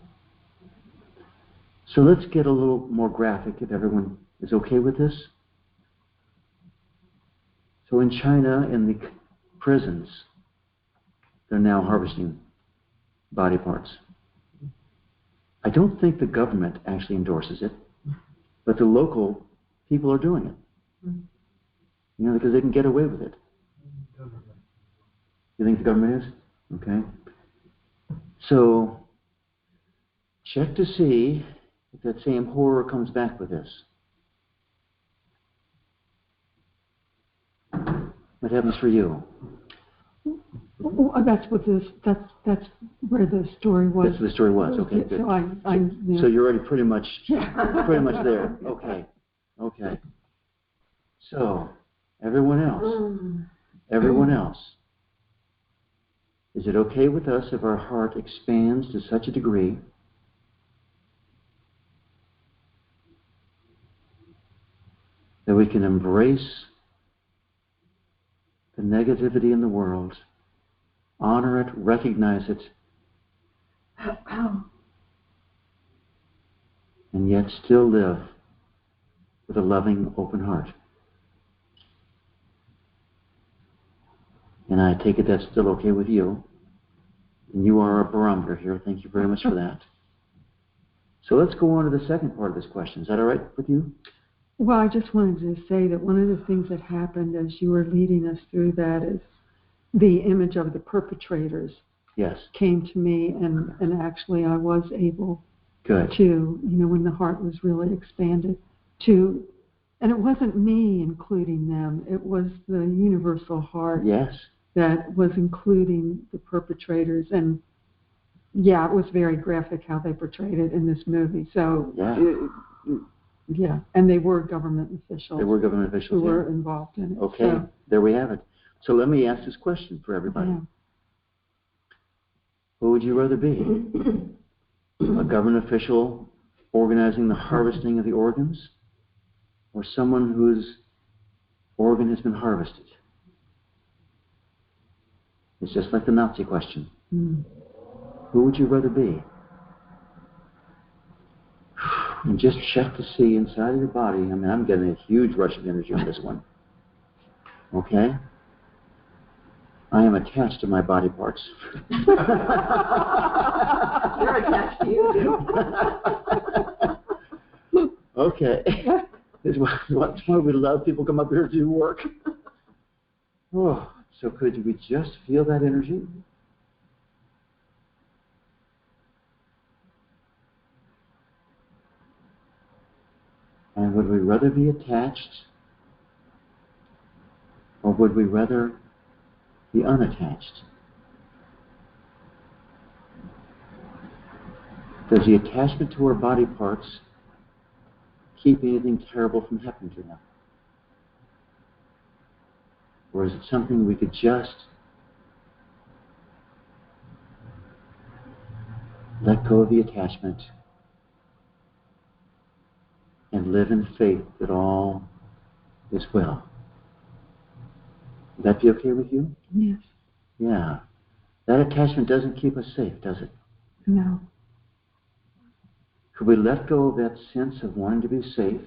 So let's get a little more graphic if everyone is okay with this. So in China, in the prisons, they're now harvesting body parts. I don't think the government actually endorses it, but the local people are doing it. You know, because they can get away with it. You think the government is? Okay. So check to see if that same horror comes back with this. What happens for you? Well, that's where the story was. That's where the story was. Okay, good. So So you're already pretty much there. Okay. Okay. So everyone else, is it okay with us if our heart expands to such a degree that we can embrace the negativity in the world, honor it, recognize it, and yet still live with a loving, open heart? And I take it that's still okay with you. And you are our barometer here. Thank you very much for that. So let's go on to the second part of this question. Is that all right with you? Well, I just wanted to say that one of the things that happened as you were leading us through that is the image of the perpetrators Yes. came to me, and actually I was able Good. To, when the heart was really expanded, and it wasn't me including them, it was the universal heart. Yes. That was including the perpetrators. And yeah, it was very graphic how they portrayed it in this movie. So yeah, and they were government officials. They were government officials who were involved in it. Okay, so, there we have it. So let me ask this question for everybody. Yeah. Who would you rather be? A government official organizing the harvesting of the organs, or someone whose organ has been harvested? It's just like the Nazi question. Who would you rather be? And just check to see inside of your body. I mean, I'm getting a huge rush of energy on this one. Okay? I am attached to my body parts. You're attached to you, too. Okay. That's why we love people come up here to do work. Oh, so could we just feel that energy? And would we rather be attached, or would we rather be unattached? Does the attachment to our body parts keep anything terrible from happening to them? Or is it something we could just let go of the attachment and live in faith that all is well? Would that be okay with you? Yes. Yeah. That attachment doesn't keep us safe, does it? No. Could we let go of that sense of wanting to be safe,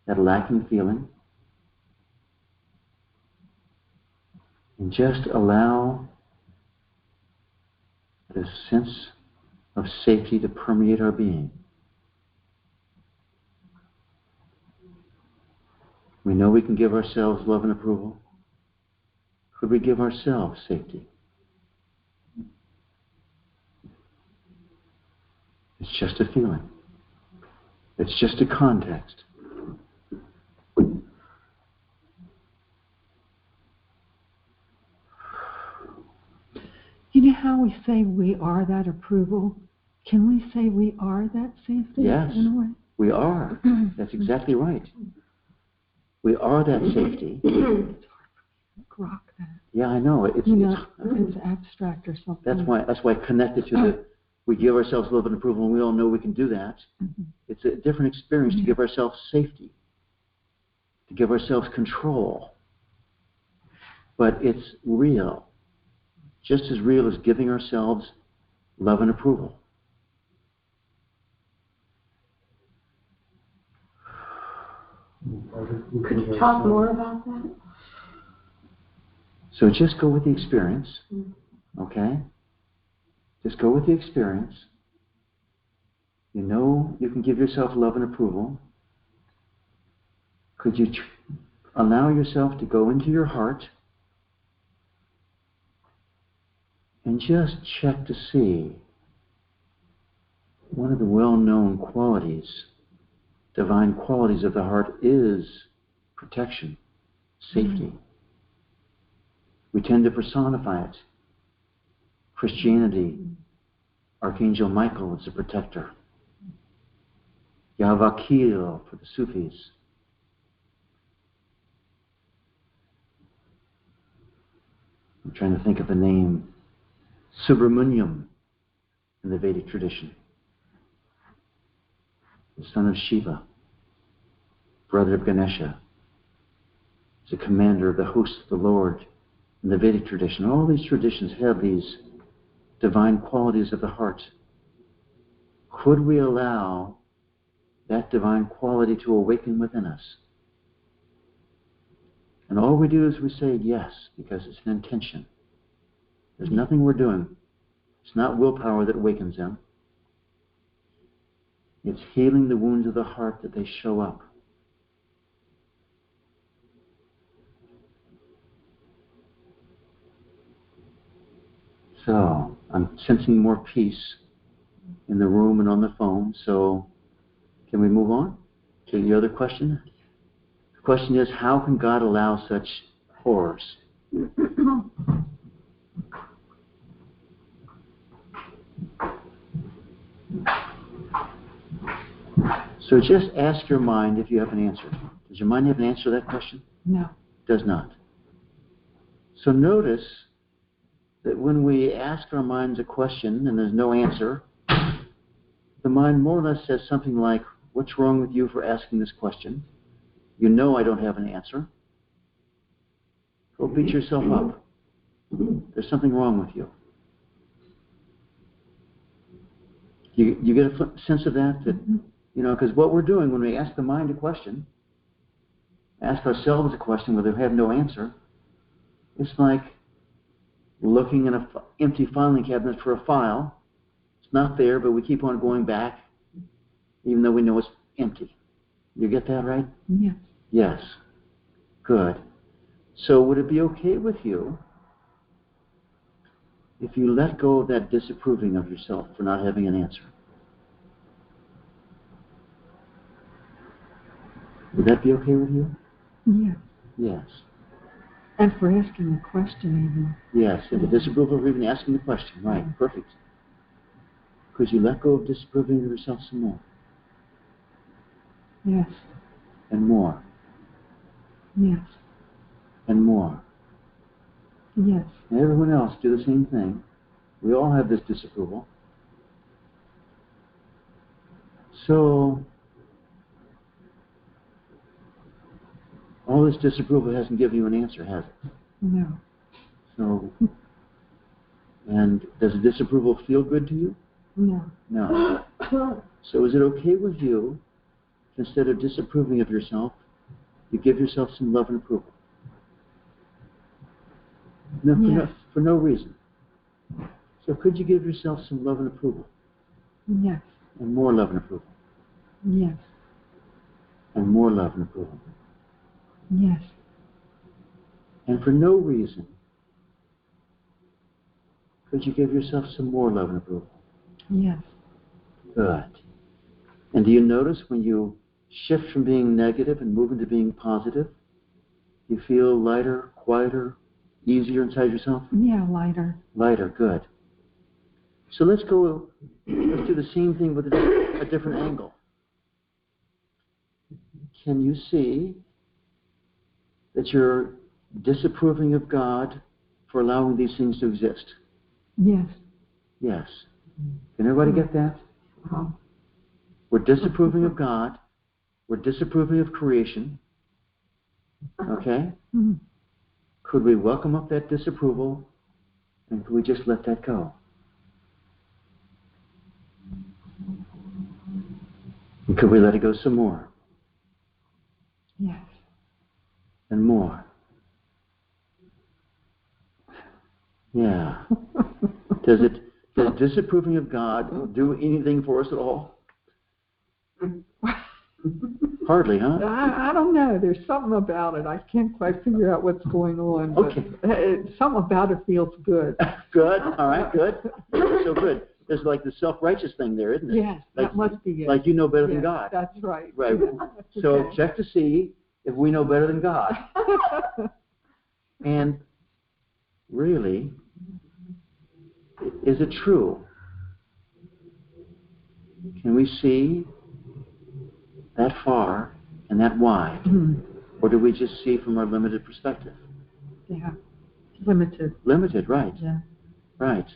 that lacking feeling, and just allow this sense of safety to permeate our being? We know we can give ourselves love and approval. Could we give ourselves safety? It's just a feeling. It's just a context. You know how we say we are that approval? Can we say we are that safety? Yes, in a way? we are. That's exactly right. We are that safety. It's hard to grok that. Yeah, I know. It's abstract or something. That's why connected to we give ourselves love and approval, and we all know we can do that. It's a different experience to give ourselves safety, to give ourselves control. But it's real. Just as real as giving ourselves love and approval. Could you talk more about that? So just go with the experience, okay? Just go with the experience. You know you can give yourself love and approval. Could you allow yourself to go into your heart and just check to see one of the well-known qualities, divine qualities of the heart is protection, safety. We tend to personify it. Christianity, Archangel Michael is a protector. Yahwakil for the Sufis. I'm trying to think of the name. Subramaniam in the Vedic tradition. The son of Shiva, brother of Ganesha, is a commander of the hosts of the Lord in the Vedic tradition. All these traditions have these divine qualities of the heart. Could we allow that divine quality to awaken within us? And all we do is we say yes, because it's an intention. There's nothing we're doing. It's not willpower that awakens them. It's healing the wounds of the heart that they show up. So, I'm sensing more peace in the room and on the phone. So can we move on to the other question? The question is, how can God allow such horrors? So just ask your mind if you have an answer. Does your mind have an answer to that question? No. Does not. So notice that when we ask our minds a question and there's no answer, the mind more or less says something like, what's wrong with you for asking this question? You know I don't have an answer. Go beat yourself up. There's something wrong with you. You get a sense of that? You know, because what we're doing when we ask the mind a question, ask ourselves a question where we have no answer, it's like looking in an empty filing cabinet for a file. It's not there, but we keep on going back, even though we know it's empty. You get that right? Yes. Yes. Good. So would it be okay with you if you let go of that disapproving of yourself for not having an answer? Would that be okay with you? Yes. Yes. And for asking the question even. Yes, and the disapproval of even asking the question. Right, perfect. Could you let go of disapproving of yourself some more? Yes. And more. Yes. And more. Yes. And everyone else do the same thing. We all have this disapproval. So, all this disapproval hasn't given you an answer, has it? No. So, and does the disapproval feel good to you? No. No. So is it okay with you, instead of disapproving of yourself, you give yourself some love and approval? No, Yes. for no reason. So could you give yourself some love and approval? Yes. And more love and approval? Yes. And more love and approval? Yes. And for no reason, could you give yourself some more love and approval? Yes. Good. And do you notice when you shift from being negative and move into being positive, you feel lighter, quieter, easier inside yourself? Yeah, lighter. Lighter, good. So let's do the same thing with a different angle. Can you see that you're disapproving of God for allowing these things to exist? Yes. Yes. Can everybody get that? We're disapproving of God. We're disapproving of creation. Okay? Mm-hmm. Could we welcome up that disapproval, and could we just let that go? And could we let it go some more? Yes. And more? Yeah. Does disapproving of God do anything for us at all? Hardly, huh? I don't know. There's something about it. I can't quite figure out what's going on. But Okay. Something about it feels good. Good. All right. Good. So good. There's like the self-righteous thing there, isn't it? Yes, like, that must be it. Like you know better than Yes, God. That's right. Right. So Okay. check to see if we know better than God. And really, is it true? Can we see that far and that wide? Or do we just see from our limited perspective? Yeah. Limited. Limited, right. Yeah. Right.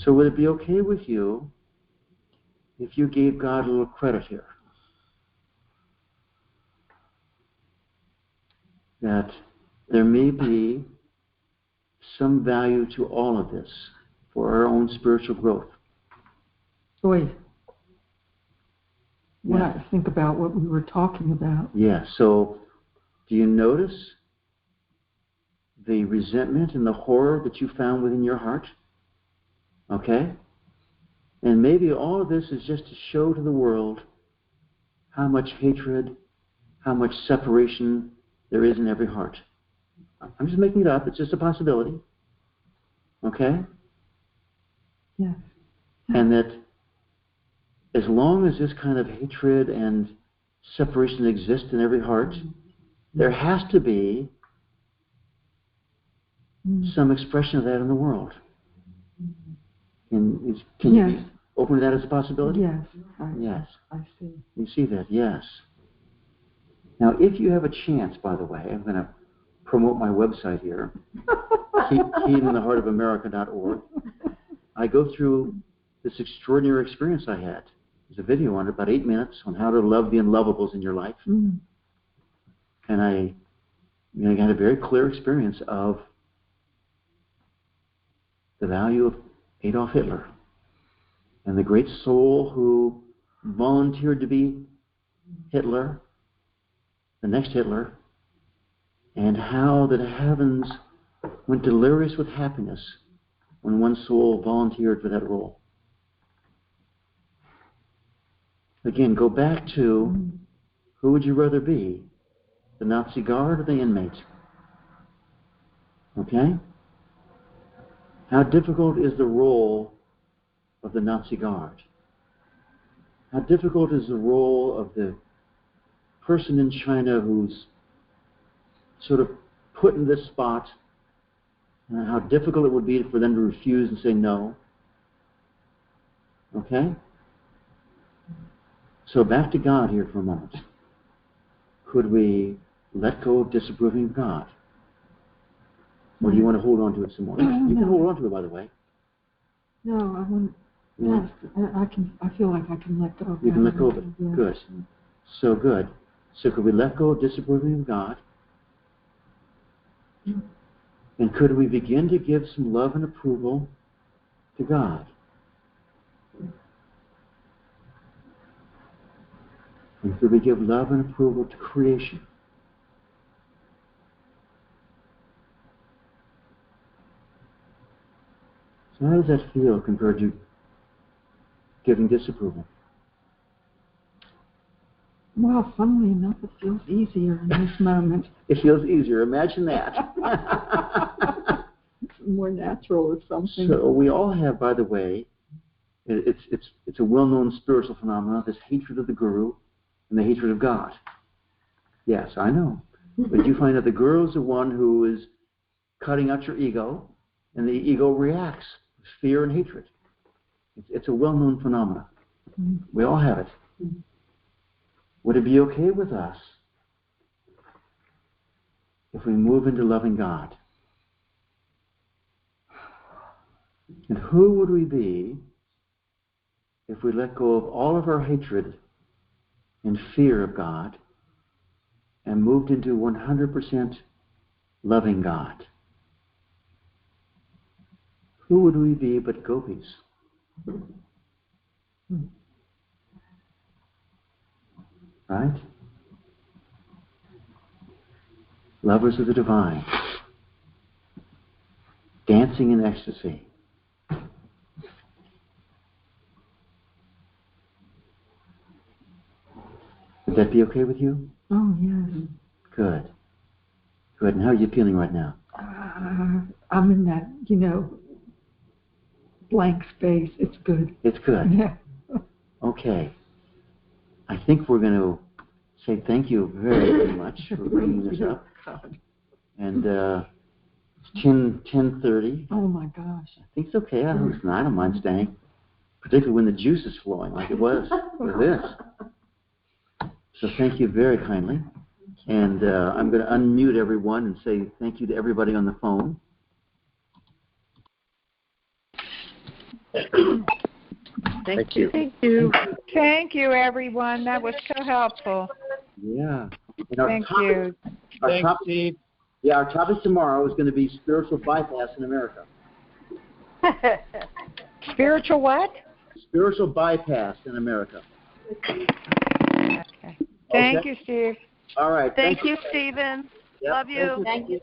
So would it be okay with you if you gave God a little credit here? That there may be some value to all of this for our own spiritual growth. Boy, when Yeah. I think about what we were talking about. Yeah, so do you notice the resentment and the horror that you found within your heart? Okay? And maybe all of this is just to show to the world how much hatred, how much separation there is in every heart. I'm just making it up. It's just a possibility. Okay? Yes. And that as long as this kind of hatred and separation exists in every heart, there has to be some expression of that in the world. Can you be open to that as a possibility? Yes. Yes. I see. You see that? Yes. Now, if you have a chance, by the way, I'm going to promote my website here, keyintheheartofamerica.org. I go through this extraordinary experience I had. There's a video on it, about 8 minutes, on how to love the unlovables in your life. And I had a very clear experience of the value of Adolf Hitler and the great soul who volunteered to be Hitler, the next Hitler, and how the heavens went delirious with happiness when one soul volunteered for that role. Again, go back to who would you rather be, the Nazi guard or the inmate? Okay? How difficult is the role of the Nazi guard? How difficult is the role of the person in China who's sort of put in this spot, and how difficult it would be for them to refuse and say no? Okay? So back to God here for a moment. Could we let go of disapproving of God? Or do you want to hold on to it some more? You can hold on to it, by the way. No, I want. Yes, I feel like I can let go of it. You can let go of it. Yes. Good. So good. So could we let go of disapproving of God? And could we begin to give some love and approval to God? And could we give love and approval to creation? So how does that feel compared to giving disapproval? Well, funnily enough, it feels easier in this moment. It feels easier. Imagine that. It's more natural or something. So we all have, by the way, it's a well-known spiritual phenomenon, this hatred of the guru and the hatred of God. Yes, I know. But you find that the guru is the one who is cutting out your ego, and the ego reacts with fear and hatred. It's a well-known phenomenon. We all have it. Would it be okay with us if we move into loving God? And who would we be if we let go of all of our hatred and fear of God and moved into 100% loving God? Who would we be but gopis? Right? Lovers of the divine, dancing in ecstasy. Would that be okay with you? Oh, yes. Good. Good. And how are you feeling right now? I'm in that, blank space. It's good. It's good. Yeah. Okay. I think we're going to say thank you very, very much for bringing this up. And it's 10:30. Oh, my gosh. I think it's okay. I don't mind staying, particularly when the juice is flowing like it was with this. So thank you very kindly. And I'm going to unmute everyone and say thank you to everybody on the phone. Thank you. Thank you. Thank you, everyone. That was so helpful. Yeah. Thank you. Thanks, Steve. Yeah, our topic tomorrow is going to be spiritual bypass in America. Spiritual what? Spiritual bypass in America. Okay. Thank you, Steve. All right. Thank you, Stephen. Yep. Love you. Thank you.